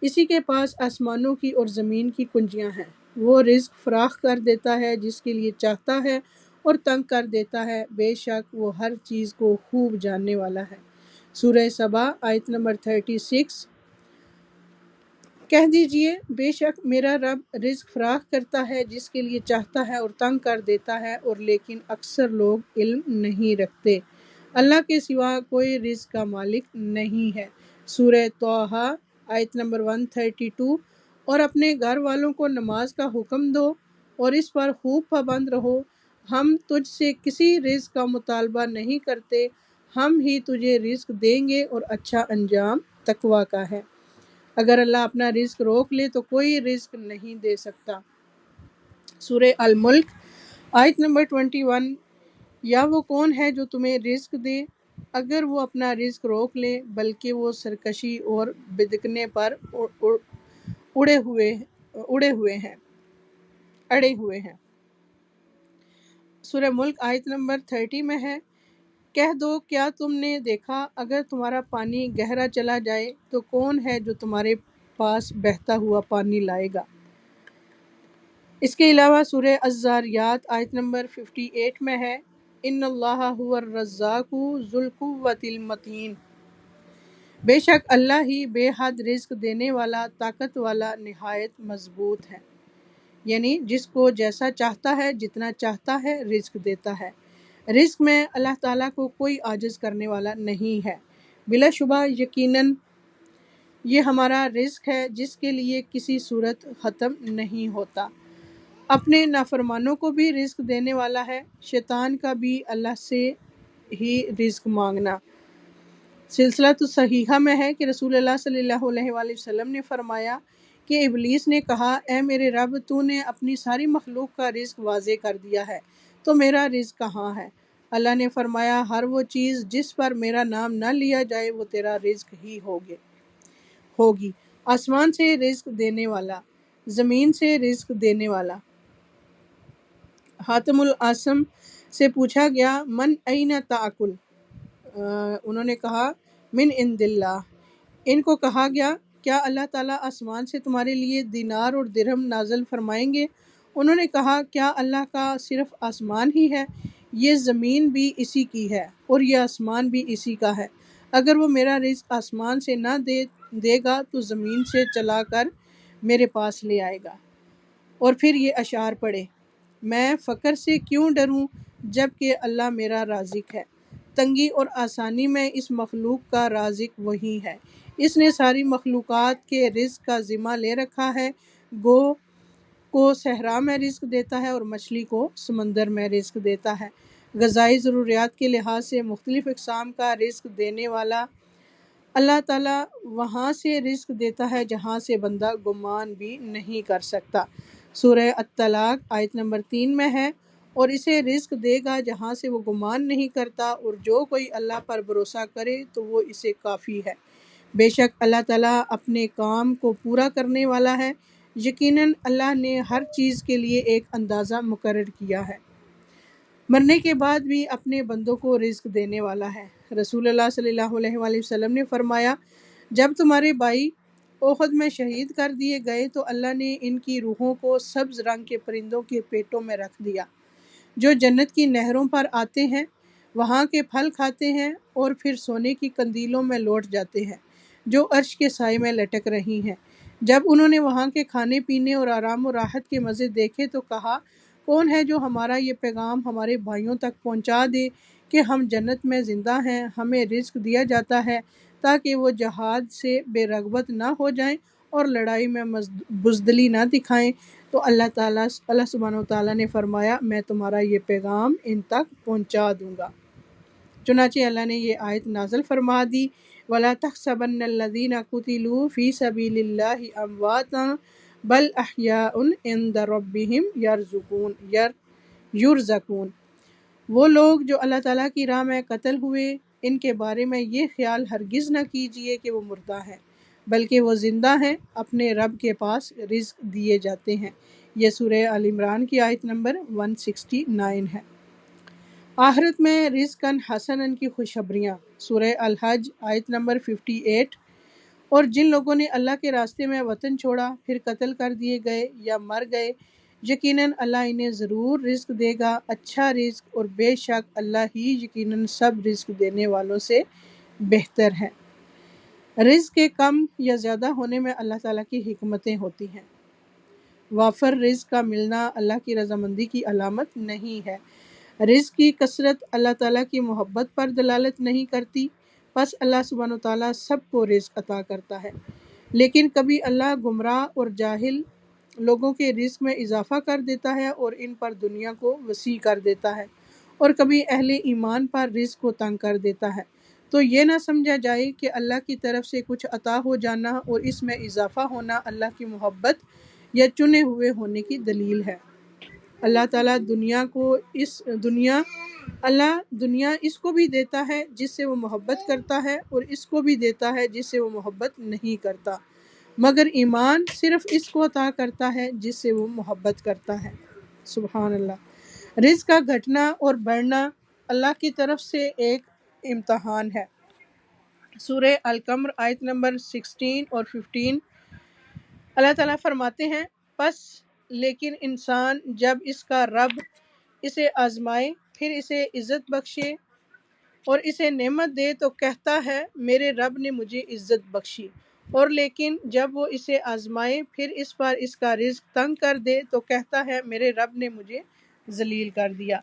اسی کے پاس آسمانوں کی اور زمین کی کنجیاں ہیں، وہ رزق فراخ کر دیتا ہے جس کے لیے چاہتا ہے اور تنگ کر دیتا ہے، بے شک وہ ہر چیز کو خوب جاننے والا ہے۔ سورہ سبا آیت نمبر 36، کہہ دیجئے بے شک میرا رب رزق فراخ کرتا ہے جس کے لیے چاہتا ہے اور تنگ کر دیتا ہے، اور لیکن اکثر لوگ علم نہیں رکھتے۔ اللہ کے سوا کوئی رزق کا مالک نہیں ہے۔ سورہ طٰہٰ آیت نمبر 132، اور اپنے گھر والوں کو نماز کا حکم دو اور اس پر خوب پابند رہو، ہم تجھ سے کسی رزق کا مطالبہ نہیں کرتے، ہم ہی تجھے رزق دیں گے اور اچھا انجام تقویٰ کا ہے۔ اگر اللہ اپنا رزق روک لے تو کوئی رزق نہیں دے سکتا۔ سورہ الملک آیت نمبر 21، یا وہ کون ہے جو تمہیں رزق دے اگر وہ اپنا رزق روک لے، بلکہ وہ سرکشی اور بدکنے پر اڑے ہوئے ہیں۔ سورہ ملک آیت نمبر 30 میں ہے، کہہ دو کیا تم نے دیکھا اگر تمہارا پانی گہرا چلا جائے تو کون ہے جو تمہارے پاس بہتا ہوا پانی لائے گا۔ اس کے علاوہ سورہ الذاریات آیت نمبر 58 میں ہے، ان اللہ هو الرزاق ذو القوۃ المتین، بے شک اللہ ہی بے حد رزق دینے والا، طاقت والا، نہایت مضبوط ہے، یعنی جس کو جیسا چاہتا ہے جتنا چاہتا ہے رزق دیتا ہے۔ رزق میں اللہ تعالیٰ کو کوئی عاجز کرنے والا نہیں ہے۔ بلا شبہ یقیناً یہ ہمارا رزق ہے جس کے لیے کسی صورت ختم نہیں ہوتا۔ اپنے نافرمانوں کو بھی رزق دینے والا ہے، شیطان کا بھی اللہ سے ہی رزق مانگنا۔ سلسلۃ الصحیحہ میں ہے کہ رسول اللہ صلی اللہ علیہ وآلہ وسلم نے فرمایا کہ ابلیس نے کہا، اے میرے رب، تو نے اپنی ساری مخلوق کا رزق واضح کر دیا ہے، تو میرا رزق کہاں ہے؟ اللہ نے فرمایا، ہر وہ چیز جس پر میرا نام نہ لیا جائے وہ تیرا رزق ہی ہوگی۔ آسمان سے رزق دینے والا، زمین سے رزق دینے والا۔ حاتم الاسم سے پوچھا گیا، من این تاکل؟ انہوں نے کہا، من عند اللہ۔ ان کو کہا گیا، کیا اللہ تعالیٰ آسمان سے تمہارے لیے دینار اور درہم نازل فرمائیں گے؟ انہوں نے کہا، کیا اللہ کا صرف آسمان ہی ہے؟ یہ زمین بھی اسی کی ہے اور یہ آسمان بھی اسی کا ہے۔ اگر وہ میرا رزق آسمان سے نہ دے گا تو زمین سے چلا کر میرے پاس لے آئے گا۔ اور پھر یہ اشعار پڑھے، میں فقر سے کیوں ڈروں جب کہ اللہ میرا رازق ہے۔ تنگی اور آسانی میں اس مخلوق کا رازق وہی ہے، اس نے ساری مخلوقات کے رزق کا ذمہ لے رکھا ہے، گو کو صحرا میں رزق دیتا ہے اور مچھلی کو سمندر میں رزق دیتا ہے۔ غذائی ضروریات کے لحاظ سے مختلف اقسام کا رزق دینے والا اللہ تعالیٰ وہاں سے رزق دیتا ہے جہاں سے بندہ گمان بھی نہیں کر سکتا۔ سورہ الطلاق آیت نمبر 3 میں ہے، اور اسے رزق دے گا جہاں سے وہ گمان نہیں کرتا، اور جو کوئی اللہ پر بھروسہ کرے تو وہ اسے کافی ہے۔ بے شک اللہ تعالیٰ اپنے کام کو پورا کرنے والا ہے، یقیناً اللہ نے ہر چیز کے لیے ایک اندازہ مقرر کیا ہے۔ مرنے کے بعد بھی اپنے بندوں کو رزق دینے والا ہے۔ رسول اللہ صلی اللہ علیہ وآلہ وسلم نے فرمایا، جب تمہارے بھائی احد میں شہید کر دیے گئے تو اللہ نے ان کی روحوں کو سبز رنگ کے پرندوں کے پیٹوں میں رکھ دیا، جو جنت کی نہروں پر آتے ہیں، وہاں کے پھل کھاتے ہیں اور پھر سونے کی قندیلوں میں لوٹ جاتے ہیں جو عرش کے سائے میں لٹک رہی ہیں۔ جب انہوں نے وہاں کے کھانے پینے اور آرام و راحت کے مزے دیکھے تو کہا، کون ہے جو ہمارا یہ پیغام ہمارے بھائیوں تک پہنچا دے کہ ہم جنت میں زندہ ہیں، ہمیں رزق دیا جاتا ہے تاکہ وہ جہاد سے بے رغبت نہ ہو جائیں اور لڑائی میں بزدلی نہ دکھائیں۔ تو اللہ سبحانہ و تعالیٰ نے فرمایا، میں تمہارا یہ پیغام ان تک پہنچا دوں گا۔ چنانچہ اللہ نے یہ آیت نازل فرما دی، وَلَا تَحْسَبَنَّ الَّذِينَ قُتِلُوا فِي سَبِيلِ اللَّهِ أَمْوَاتًا بَلْ أَحْيَاءٌ عِندَ رَبِّهِمْ يُرْزَقُونَ۔ وہ لوگ جو اللہ تعالیٰ کی راہ میں قتل ہوئے، ان کے بارے میں یہ خیال ہرگز نہ کیجیے کہ وہ مردہ ہیں، بلکہ وہ زندہ ہیں، اپنے رب کے پاس رزق دیے جاتے ہیں۔ یہ سورہ آل عمران کی آیت نمبر 169 ہے۔ آخرت میں رزقاً حسناً کی خوشخبریاں، سورہ الحج آیت نمبر 58۔ اور جن لوگوں نے اللہ کے راستے میں وطن چھوڑا، پھر قتل کر دیے گئے یا مر گئے، یقیناً اللہ انہیں ضرور رزق دے گا، اچھا رزق، اور بے شک اللہ ہی یقیناً سب رزق دینے والوں سے بہتر ہے۔ رزق کے کم یا زیادہ ہونے میں اللہ تعالیٰ کی حکمتیں ہوتی ہیں۔ وافر رزق کا ملنا اللہ کی رضامندی کی علامت نہیں ہے۔ رزق کی کثرت اللہ تعالیٰ کی محبت پر دلالت نہیں کرتی، پس اللہ سبحانہ وتعالیٰ سب کو رزق عطا کرتا ہے، لیکن کبھی اللہ گمراہ اور جاہل لوگوں کے رزق میں اضافہ کر دیتا ہے اور ان پر دنیا کو وسیع کر دیتا ہے، اور کبھی اہل ایمان پر رزق کو تنگ کر دیتا ہے۔ تو یہ نہ سمجھا جائے کہ اللہ کی طرف سے کچھ عطا ہو جانا اور اس میں اضافہ ہونا اللہ کی محبت یا چنے ہوئے ہونے کی دلیل ہے۔ اللہ تعالیٰ دنیا اس کو بھی دیتا ہے جس سے وہ محبت کرتا ہے، اور اس کو بھی دیتا ہے جس سے وہ محبت نہیں کرتا، مگر ایمان صرف اس کو عطا کرتا ہے جس سے وہ محبت کرتا ہے۔ سبحان اللہ۔ رزق کا گھٹنا اور بڑھنا اللہ کی طرف سے ایک امتحان ہے۔ سورہ القمر آیت نمبر 16 اور 15، اللہ تعالیٰ فرماتے ہیں، پس لیکن انسان جب اس کا رب اسے آزمائے، پھر اسے عزت بخشے اور اسے نعمت دے تو کہتا ہے میرے رب نے مجھے عزت بخشی، اور لیکن جب وہ اسے آزمائے پھر اس پر اس کا رزق تنگ کر دے تو کہتا ہے میرے رب نے مجھے ذلیل کر دیا۔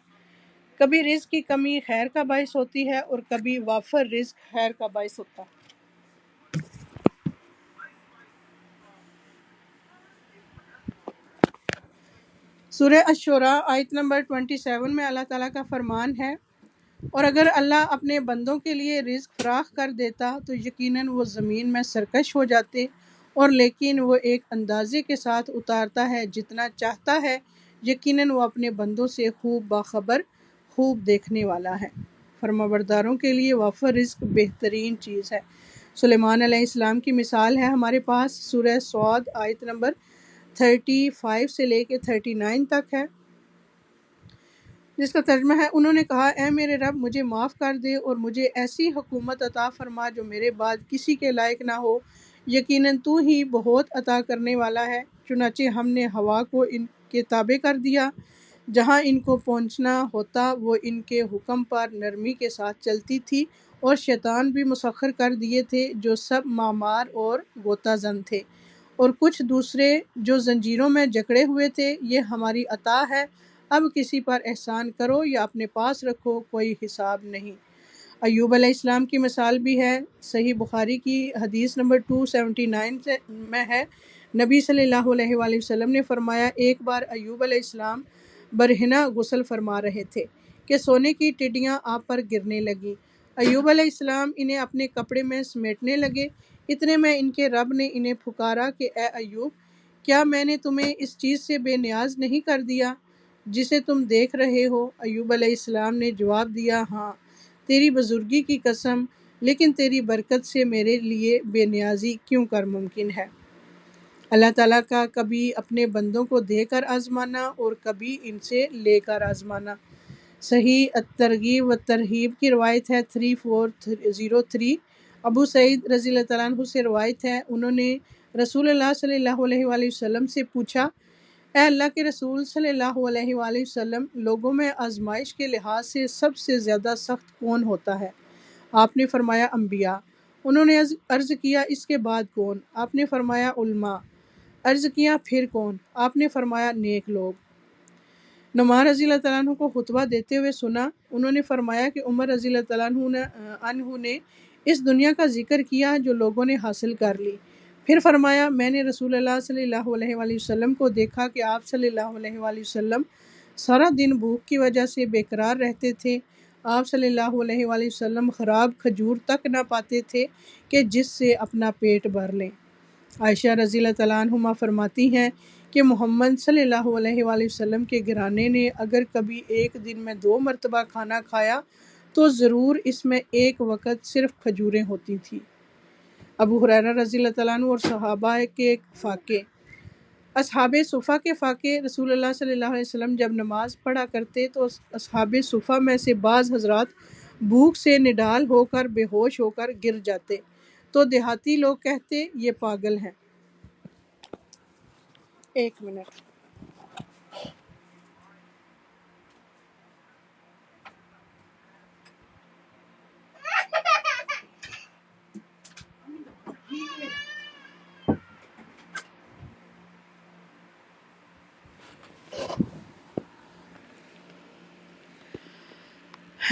کبھی رزق کی کمی خیر کا باعث ہوتی ہے اور کبھی وافر رزق خیر کا باعث ہوتا ہے۔ سورہ الشورى آیت نمبر 27 میں اللہ تعالیٰ کا فرمان ہے، اور اگر اللہ اپنے بندوں کے لیے رزق فراخ کر دیتا تو یقیناً وہ زمین میں سرکش ہو جاتے، اور لیکن وہ ایک اندازے کے ساتھ اتارتا ہے جتنا چاہتا ہے، یقیناً وہ اپنے بندوں سے خوب باخبر، خوب دیکھنے والا ہے۔ فرمانبرداروں کے لیے وافر رزق بہترین چیز ہے۔ سلیمان علیہ السلام کی مثال ہے ہمارے پاس، سورہ صاد آیت نمبر 35 سے لے کے 39 تک ہے، جس کا ترجمہ ہے، انہوں نے کہا، اے میرے رب مجھے معاف کر دے اور مجھے ایسی حکومت عطا فرما جو میرے بعد کسی کے لائق نہ ہو، یقیناً تو ہی بہت عطا کرنے والا ہے۔ چنانچہ ہم نے ہوا کو ان کے تابع کر دیا، جہاں ان کو پہنچنا ہوتا وہ ان کے حکم پر نرمی کے ساتھ چلتی تھی، اور شیطان بھی مسخر کر دیے تھے جو سب مامار اور غوطہ زن تھے، اور کچھ دوسرے جو زنجیروں میں جکڑے ہوئے تھے۔ یہ ہماری عطا ہے، اب کسی پر احسان کرو یا اپنے پاس رکھو، کوئی حساب نہیں۔ ایوب علیہ السلام کی مثال بھی ہے، صحیح بخاری کی حدیث نمبر 279 میں ہے، نبی صلی اللہ علیہ وآلہ وسلم نے فرمایا ایک بار ایوب علیہ السلام برہنہ غسل فرما رہے تھے کہ سونے کی ٹڈیاں آپ پر گرنے لگیں۔ ایوب علیہ السلام انہیں اپنے کپڑے میں سمیٹنے لگے۔ اتنے میں ان کے رب نے انہیں پکارا کہ اے ایوب، کیا میں نے تمہیں اس چیز سے بے نیاز نہیں کر دیا جسے تم دیکھ رہے ہو؟ ایوب علیہ السلام نے جواب دیا، ہاں، تیری بزرگی کی قسم، لیکن تیری برکت سے میرے لیے بے نیازی کیوں کر ممکن ہے؟ اللہ تعالیٰ کا کبھی اپنے بندوں کو دے کر آزمانا اور کبھی ان سے لے کر آزمانا۔ صحیح الترغیب و ترہیب کی روایت ہے 3403۔ ابو سعید رضی اللہ تعالیٰ عنہ سے روایت ہے، انہوں نے رسول اللہ صلی اللہ علیہ وآلہ وسلم سے پوچھا، اے اللہ کے رسول صلی اللہ علیہ وآلہ وسلم، لوگوں میں آزمائش کے لحاظ سے سب سے زیادہ سخت کون ہوتا ہے؟ آپ نے فرمایا انبیاء۔ انہوں نے عرض کیا اس کے بعد کون؟ آپ نے فرمایا علماء۔ عرض کیا پھر کون؟ آپ نے فرمایا نیک لوگ۔ نعمان رضی اللہ تعالیٰ عنہ کو خطبہ دیتے ہوئے سنا، انہوں نے فرمایا کہ عمر رضی اللہ تعالیٰ عنہ نے اس دنیا کا ذکر کیا جو لوگوں نے حاصل کر لی۔ پھر فرمایا میں نے رسول اللہ صلی اللہ علیہ وآلہ وسلم کو دیکھا کہ آپ صلی اللہ علیہ وآلہ وسلم سارا دن بھوک کی وجہ سے بے قرار رہتے تھے۔ آپ صلی اللہ علیہ وآلہ وسلم خراب کھجور تک نہ پاتے تھے کہ جس سے اپنا پیٹ بھر لیں۔ عائشہ رضی اللہ تعالیٰ عنہما فرماتی ہیں کہ محمد صلی اللہ علیہ وآلہ وسلم کے گھرانے نے اگر کبھی ایک دن میں 2 مرتبہ کھانا کھایا تو ضرور اس میں ایک وقت صرف کھجوریں ہوتی تھیں۔ ابو ہریرہ رضی اللہ تعالیٰ عنہ اور صحابہ کے فاقے۔ اصحاب صفہ کے فاقے۔ رسول اللہ صلی اللہ علیہ وسلم جب نماز پڑھا کرتے تو اصحاب صفہ میں سے بعض حضرات بھوک سے نڈال ہو کر بے ہوش ہو کر گر جاتے تو دیہاتی لوگ کہتے یہ پاگل ہیں۔ ایک منٹ۔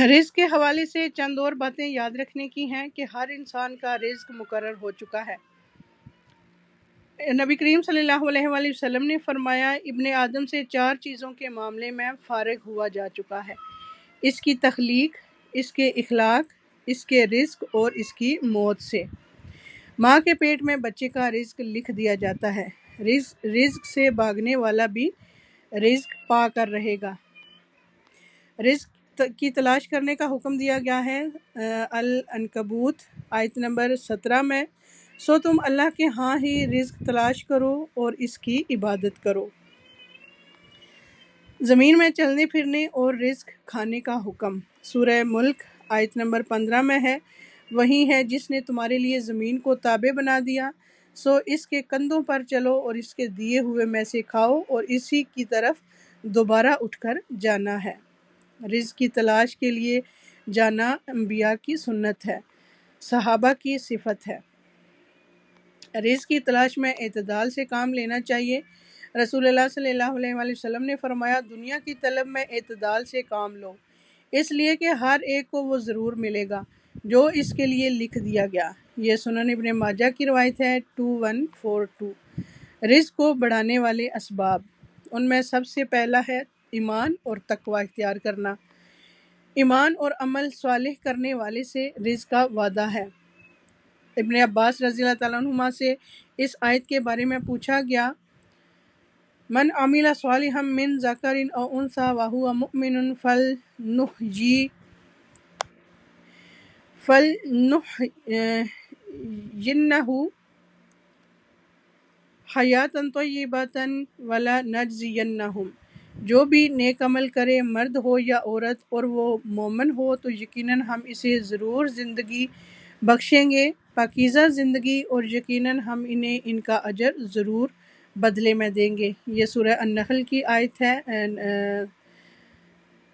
رزق کے حوالے سے چند اور باتیں یاد رکھنے کی ہیں کہ ہر انسان کا رزق مقرر ہو چکا ہے۔ نبی کریم صلی اللہ علیہ وآلہ وسلم نے فرمایا ابن آدم سے 4 چیزوں کے معاملے میں فارغ ہوا جا چکا ہے، اس کی تخلیق، اس کے اخلاق، اس کے رزق اور اس کی موت سے۔ ماں کے پیٹ میں بچے کا رزق لکھ دیا جاتا ہے، رزق سے بھاگنے والا بھی رزق پا کر رہے گا۔ رزق کی تلاش کرنے کا حکم دیا گیا ہے العنکبوت آیت نمبر 17 میں، سو تم اللہ کے ہاں ہی رزق تلاش کرو اور اس کی عبادت کرو۔ زمین میں چلنے پھرنے اور رزق کھانے کا حکم سورہ ملک آیت نمبر 15 میں ہے، وہی ہے جس نے تمہارے لیے زمین کو تابع بنا دیا، سو اس کے کندھوں پر چلو اور اس کے دیے ہوئے میں سے کھاؤ اور اسی کی طرف دوبارہ اٹھ کر جانا ہے۔ رزق کی تلاش کے لیے جانا انبیاء کی سنت ہے، صحابہ کی صفت ہے۔ رزق کی تلاش میں اعتدال سے کام لینا چاہیے۔ رسول اللہ صلی اللہ علیہ وآلہ وسلم نے فرمایا دنیا کی طلب میں اعتدال سے کام لو، اس لیے کہ ہر ایک کو وہ ضرور ملے گا جو اس کے لیے لکھ دیا گیا۔ یہ سنن ابن ماجہ کی روایت ہے 2142۔ رزق کو بڑھانے والے اسباب، ان میں سب سے پہلا ہے ایمان اور تقوی اختیار کرنا۔ ایمان اور عمل صالح کرنے والے سے رزق کا وعدہ ہے۔ ابن عباس رضی اللہ تعالیٰ عنہما سے اس آیت کے بارے میں پوچھا گیا، من عمل صالحا من ذکر او انثی وہو مؤمن فلنحینہ حیاتا طیبۃ ولنجزینہم، جو بھی نیک عمل کرے مرد ہو یا عورت اور وہ مومن ہو تو یقیناً ہم اسے ضرور زندگی بخشیں گے، پاکیزہ زندگی، اور یقیناً ہم انہیں ان کا اجر ضرور بدلے میں دیں گے۔ یہ سورہ النحل کی آیت ہے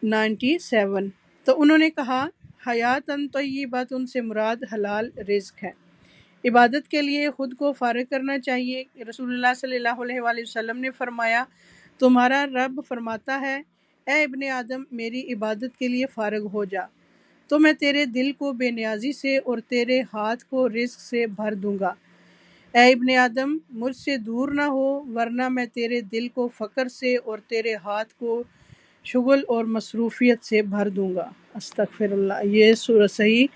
97۔ تو انہوں نے کہا حیاتاً طیبۃ سے مراد حلال رزق ہے۔ عبادت کے لیے خود کو فارغ کرنا چاہیے۔ رسول اللہ صلی اللہ علیہ وآلہ وسلم نے فرمایا تمہارا رب فرماتا ہے اے ابن آدم میری عبادت کے لیے فارغ ہو جا تو میں تیرے دل کو بے نیازی سے اور تیرے ہاتھ کو رزق سے بھر دوں گا۔ اے ابن آدم مجھ سے دور نہ ہو ورنہ میں تیرے دل کو فقر سے اور تیرے ہاتھ کو شغل اور مصروفیت سے بھر دوں گا۔ استغفر اللہ۔ یہ سورہ صحیح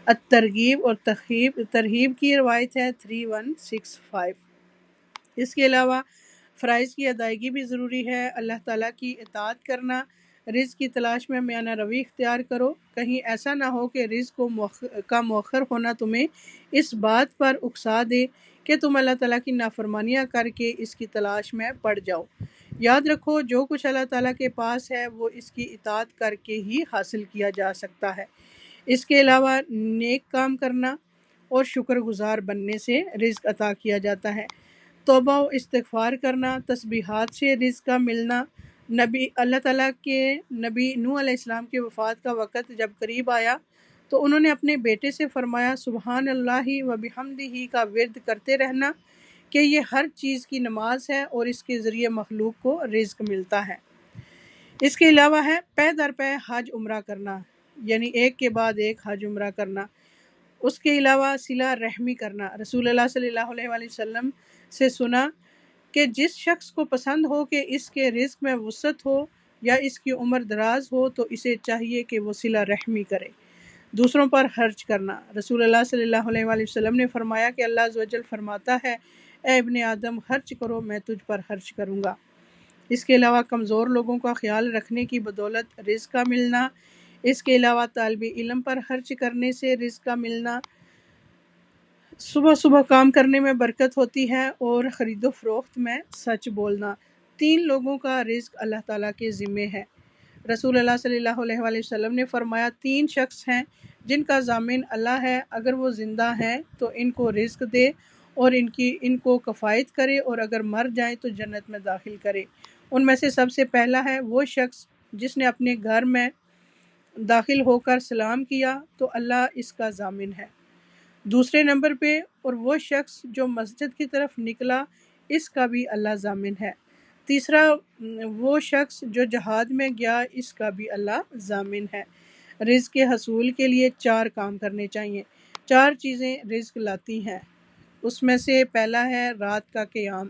الترغیب اور ترہیب کی روایت ہے 3165۔ اس کے علاوہ فرائض کی ادائیگی بھی ضروری ہے۔ اللہ تعالیٰ کی اطاعت کرنا، رزق کی تلاش میں میانہ روی اختیار کرو۔ کہیں ایسا نہ ہو کہ رزق کا مؤخر ہونا تمہیں اس بات پر اکسا دے کہ تم اللہ تعالیٰ کی نافرمانیاں کر کے اس کی تلاش میں پڑ جاؤ۔ یاد رکھو جو کچھ اللہ تعالیٰ کے پاس ہے وہ اس کی اطاعت کر کے ہی حاصل کیا جا سکتا ہے۔ اس کے علاوہ نیک کام کرنا اور شکر گزار بننے سے رزق عطا کیا جاتا ہے۔ توبہ و استغفار کرنا، تسبیحات سے رزق کا ملنا۔ اللہ تعالیٰ کے نبی نوح علیہ السلام کی وفات کا وقت جب قریب آیا تو انہوں نے اپنے بیٹے سے فرمایا سبحان اللہ و بحمدہ کا ورد کرتے رہنا کہ یہ ہر چیز کی نماز ہے اور اس کے ذریعے مخلوق کو رزق ملتا ہے۔ اس کے علاوہ ہے پے در پے حج عمرہ کرنا، یعنی ایک کے بعد ایک حج عمرہ کرنا۔ اس کے علاوہ صلہ رحمی کرنا۔ رسول اللہ صلی اللہ علیہ وآلہ وسلم سے سنا کہ جس شخص کو پسند ہو کہ اس کے رزق میں وسعت ہو یا اس کی عمر دراز ہو تو اسے چاہیے کہ وہ صلہ رحمی کرے۔ دوسروں پر خرچ کرنا۔ رسول اللہ صلی اللہ علیہ وآلہ وسلم نے فرمایا کہ اللہ عز و جل فرماتا ہے اے ابن آدم خرچ کرو میں تجھ پر خرچ کروں گا۔ اس کے علاوہ کمزور لوگوں کا خیال رکھنے کی بدولت رزق کا ملنا۔ اس کے علاوہ طالب علم پر خرچ کرنے سے رزق کا ملنا۔ صبح صبح کام کرنے میں برکت ہوتی ہے اور خرید و فروخت میں سچ بولنا۔ 3 لوگوں کا رزق اللہ تعالیٰ کے ذمے ہے۔ رسول اللہ صلی اللہ علیہ وآلہ وسلم نے فرمایا 3 شخص ہیں جن کا ضامن اللہ ہے، اگر وہ زندہ ہیں تو ان کو رزق دے اور ان کو کفایت کرے اور اگر مر جائیں تو جنت میں داخل کرے۔ ان میں سے سب سے پہلا ہے وہ شخص جس نے اپنے گھر میں داخل ہو کر سلام کیا تو اللہ اس کا ضامن ہے۔ دوسرے نمبر پہ اور وہ شخص جو مسجد کی طرف نکلا اس کا بھی اللہ ضامن ہے۔ تیسرا وہ شخص جو جہاد میں گیا اس کا بھی اللہ ضامن ہے۔ رزق کے حصول کے لیے 4 کام کرنے چاہیے۔ 4 چیزیں رزق لاتی ہیں، اس میں سے پہلا ہے رات کا قیام،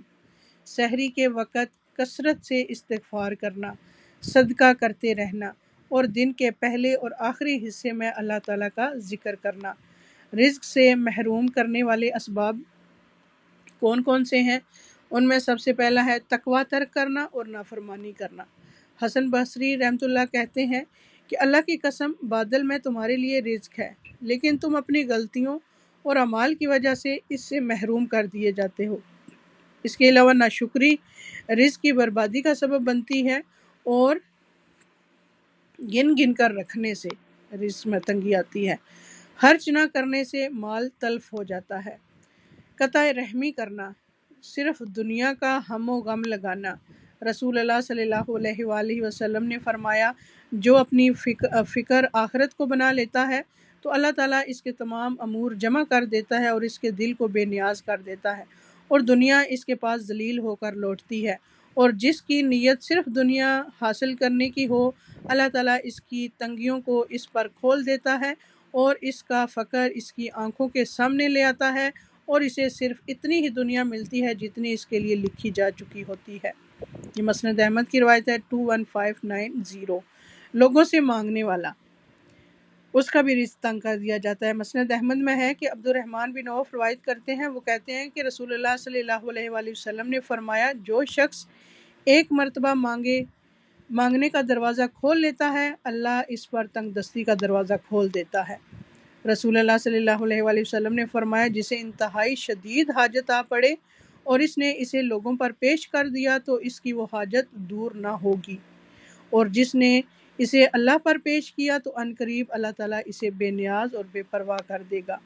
سحری کے وقت کثرت سے استغفار کرنا، صدقہ کرتے رہنا اور دن کے پہلے اور آخری حصے میں اللہ تعالیٰ کا ذکر کرنا۔ رزق سے محروم کرنے والے اسباب کون کون سے ہیں؟ ان میں سب سے پہلا ہے تقویٰ ترک کرنا اور نافرمانی کرنا۔ حسن بصری رحمۃ اللہ کہتے ہیں کہ اللہ کی قسم بادل میں تمہارے لیے رزق ہے لیکن تم اپنی غلطیوں اور اعمال کی وجہ سے اس سے محروم کر دیے جاتے ہو۔ اس کے علاوہ ناشکری رزق کی بربادی کا سبب بنتی ہے اور گن گن کر رکھنے سے رزق میں تنگی آتی ہے۔ خرچ نہ کرنے سے مال تلف ہو جاتا ہے۔ قطع رحمی کرنا، صرف دنیا کا ہم و غم لگانا۔ رسول اللہ صلی اللہ علیہ وآلہ وسلم نے فرمایا جو اپنی فکر آخرت کو بنا لیتا ہے تو اللہ تعالیٰ اس کے تمام امور جمع کر دیتا ہے اور اس کے دل کو بے نیاز کر دیتا ہے اور دنیا اس کے پاس ذلیل ہو کر لوٹتی ہے، اور جس کی نیت صرف دنیا حاصل کرنے کی ہو اللہ تعالیٰ اس کی تنگیوں کو اس پر کھول دیتا ہے اور اس کا فقر اس کی آنکھوں کے سامنے لے آتا ہے اور اسے صرف اتنی ہی دنیا ملتی ہے جتنی اس کے لیے لکھی جا چکی ہوتی ہے۔ یہ مسند احمد کی روایت ہے 21590۔ لوگوں سے مانگنے والا، اس کا بھی رزق تنگ کر دیا جاتا ہے۔ مسند احمد میں ہے کہ عبد الرحمن بن عوف روایت کرتے ہیں، وہ کہتے ہیں کہ رسول اللہ صلی اللہ علیہ وآلہ وسلم نے فرمایا جو شخص ایک مرتبہ مانگنے کا دروازہ کھول لیتا ہے اللہ اس پر تنگ دستی کا دروازہ کھول دیتا ہے۔ رسول اللہ صلی اللہ علیہ وآلہ وسلم نے فرمایا جسے انتہائی شدید حاجت آ پڑے اور اس نے اسے لوگوں پر پیش کر دیا تو اس کی وہ حاجت دور نہ ہوگی، اور جس نے اسے اللہ پر پیش کیا تو ان قریب اللہ تعالیٰ اسے بے نیاز اور بے پرواہ کر دے گا۔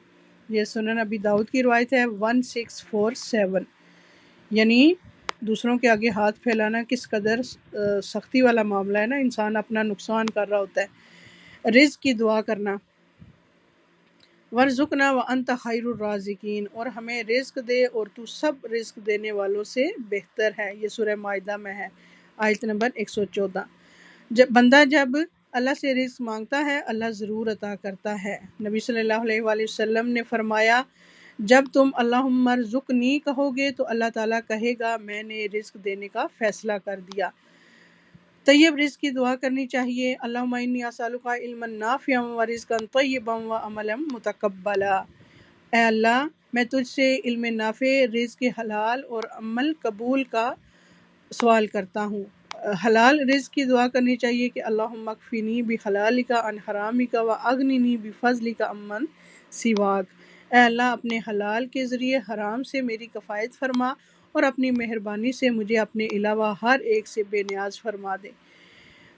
یہ سنن ابی داؤد کی روایت ہے 1647۔ یعنی دوسروں کے آگے ہاتھ پھیلانا کس قدر سختی والا معاملہ ہے نا، انسان اپنا نقصان کر رہا ہوتا ہے۔ رزق کی دعا کرنا، وَارْزُقْنَا وَأَنْتَ خَيْرُ الرَّازِقِينَ، اور ہمیں رزق دے اور تو سب رزق دینے والوں سے بہتر ہے۔ یہ سورہ مائدہ میں ہے، آیت نمبر 114۔ بندہ جب اللہ سے رزق مانگتا ہے اللہ ضرور عطا کرتا ہے۔ نبی صلی اللہ علیہ وآلہ وسلم نے فرمایا جب تم اللہم ارزقنی کہو گے تو اللہ تعالیٰ کہے گا میں نے رزق دینے کا فیصلہ کر دیا۔ طیب رزق کی دعا کرنی چاہیے۔ اللہم انی اسألک علما نافعا ورزقا طیبا وعملا متقبلا۔ اے اللہ میں تجھ سے علم نافع، رزق حلال اور عمل قبول کا سوال کرتا ہوں۔ حلال رزق کی دعا کرنی چاہیے کہ اللہم اکفنی بحلالک عن حرامک واغننی بفضلک عمن سواک۔ اے اللہ اپنے حلال کے ذریعے حرام سے میری کفایت فرما اور اپنی مہربانی سے مجھے اپنے علاوہ ہر ایک سے بے نیاز فرما دے۔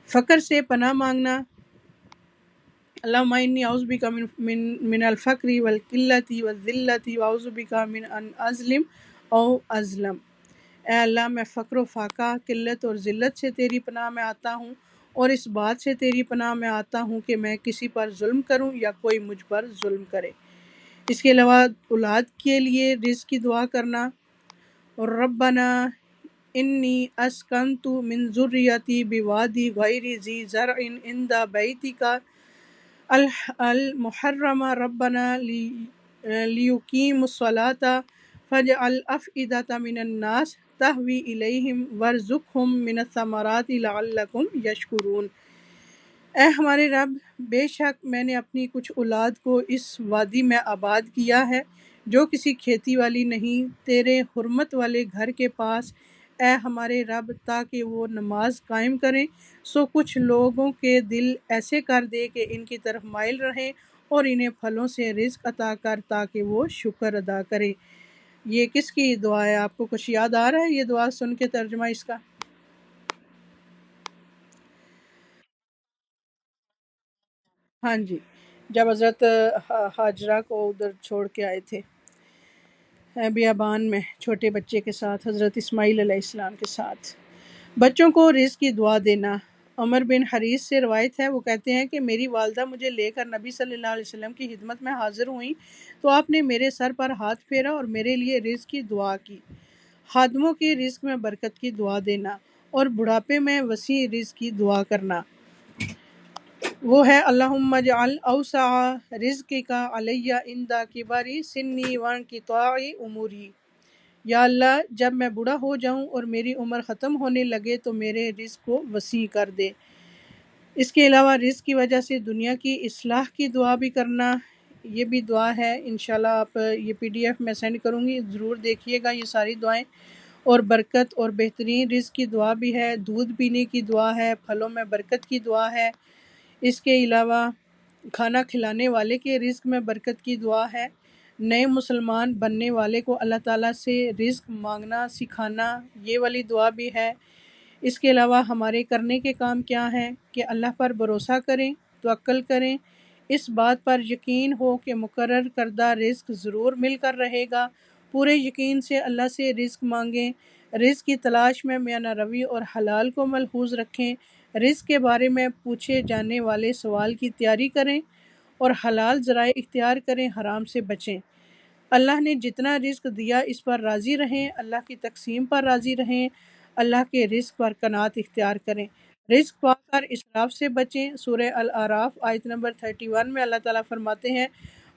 فقر سے پناہ مانگنا۔ اللہم انی اعوذ بک من الفقر والقلۃ والذلۃ واعوذ بک من ان اظلم او اظلم۔ اے اللہ میں فقر و فاقہ، قلت اور ذلت سے تیری پناہ میں آتا ہوں، اور اس بات سے تیری پناہ میں آتا ہوں کہ میں کسی پر ظلم کروں یا کوئی مجھ پر ظلم کرے۔ اس کے علاوہ اولاد کے لیے رزق کی دعا کرنا۔ ربنا انی اسکنت من ذریتی بوادی غیر ذی زرع عند بیتک المحرم ربنا لیقیموا الصلاة فاجعل افئدة من الناس تہوی الیہم وارزقہم من الثمرات لعلکم یشکرون۔ اے ہمارے رب، بے شک میں نے اپنی کچھ اولاد کو اس وادی میں آباد کیا ہے جو کسی کھیتی والی نہیں، تیرے حرمت والے گھر کے پاس، اے ہمارے رب، تاکہ وہ نماز قائم کریں، سو کچھ لوگوں کے دل ایسے کر دے کہ ان کی طرف مائل رہیں، اور انہیں پھلوں سے رزق عطا کر تاکہ وہ شکر ادا کریں۔ یہ کس کی دعا ہے؟ آپ کو کچھ یاد آ رہا ہے یہ دعا سن کے ترجمہ اس کا؟ ہاں جی، جب حضرت ہاجرہ کو ادھر چھوڑ کے آئے تھے بیابان میں چھوٹے بچے کے ساتھ، حضرت اسماعیل علیہ السلام کے ساتھ، بچوں کو رزق کی دعا دینا۔ عمر بن حریث سے روایت ہے، وہ کہتے ہیں کہ میری والدہ مجھے لے کر نبی صلی اللہ علیہ وسلم کی خدمت میں حاضر ہوئیں تو آپ نے میرے سر پر ہاتھ پھیرا اور میرے لیے رزق کی دعا کی۔ خادموں کی رزق میں برکت کی دعا دینا اور بڑھاپے میں وسیع رزق کی دعا کرنا، وہ ہے اللہم اجعل اوسع رزقک علی عند کبر سنی وانقطاع عمری۔ یا اللہ جب میں بوڑھا ہو جاؤں اور میری عمر ختم ہونے لگے تو میرے رزق کو وسیع کر دے۔ اس کے علاوہ رزق کی وجہ سے دنیا کی اصلاح کی دعا بھی کرنا، یہ بھی دعا ہے۔ انشاءاللہ آپ یہ PDF میں سینڈ کروں گی، ضرور دیکھیے گا یہ ساری دعائیں۔ اور برکت اور بہترین رزق کی دعا بھی ہے، دودھ پینے کی دعا ہے، پھلوں میں برکت کی دعا ہے۔ اس کے علاوہ کھانا کھلانے والے کے رزق میں برکت کی دعا ہے۔ نئے مسلمان بننے والے کو اللہ تعالیٰ سے رزق مانگنا سکھانا، یہ والی دعا بھی ہے۔ اس کے علاوہ ہمارے کرنے کے کام کیا ہیں کہ اللہ پر بھروسہ کریں، توکل کریں، اس بات پر یقین ہو کہ مقرر کردہ رزق ضرور مل کر رہے گا، پورے یقین سے اللہ سے رزق مانگیں، رزق کی تلاش میں میانہ روی اور حلال کو ملحوظ رکھیں، رزق کے بارے میں پوچھے جانے والے سوال کی تیاری کریں اور حلال ذرائع اختیار کریں، حرام سے بچیں۔ اللہ نے جتنا رزق دیا اس پر راضی رہیں، اللہ کی تقسیم پر راضی رہیں، اللہ کے رزق پر قناعت اختیار کریں، رزق پا کر اسراف سے بچیں۔ سورہ الاعراف آیت نمبر 31 میں اللہ تعالیٰ فرماتے ہیں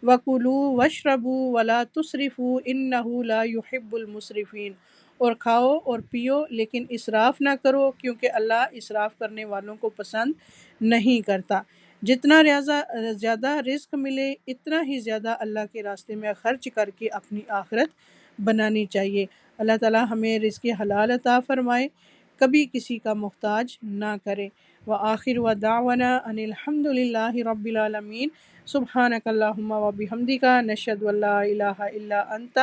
وَكُلُوا وَاشْرَبُوا وَلَا تُسْرِفُوا إِنَّهُ لَا يُحِبُّ الْمُسْرِفِينَ، اور کھاؤ اور پیو لیکن اسراف نہ کرو کیونکہ اللہ اسراف کرنے والوں کو پسند نہیں کرتا۔ جتنا زیادہ رزق ملے اتنا ہی زیادہ اللہ کے راستے میں خرچ کر کے اپنی آخرت بنانی چاہیے۔ اللہ تعالیٰ ہمیں رزق حلال عطا فرمائے، کبھی کسی کا محتاج نہ کرے۔ وآخر دعوانا ان الحمد للہ رب العالمین۔ سبحانک اللہم وبحمدک نشہد ان لا الہ الا انت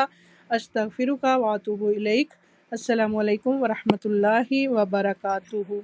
استغفرک واتوب الیک۔ السلام علیکم ورحمۃ اللہ وبرکاتہ۔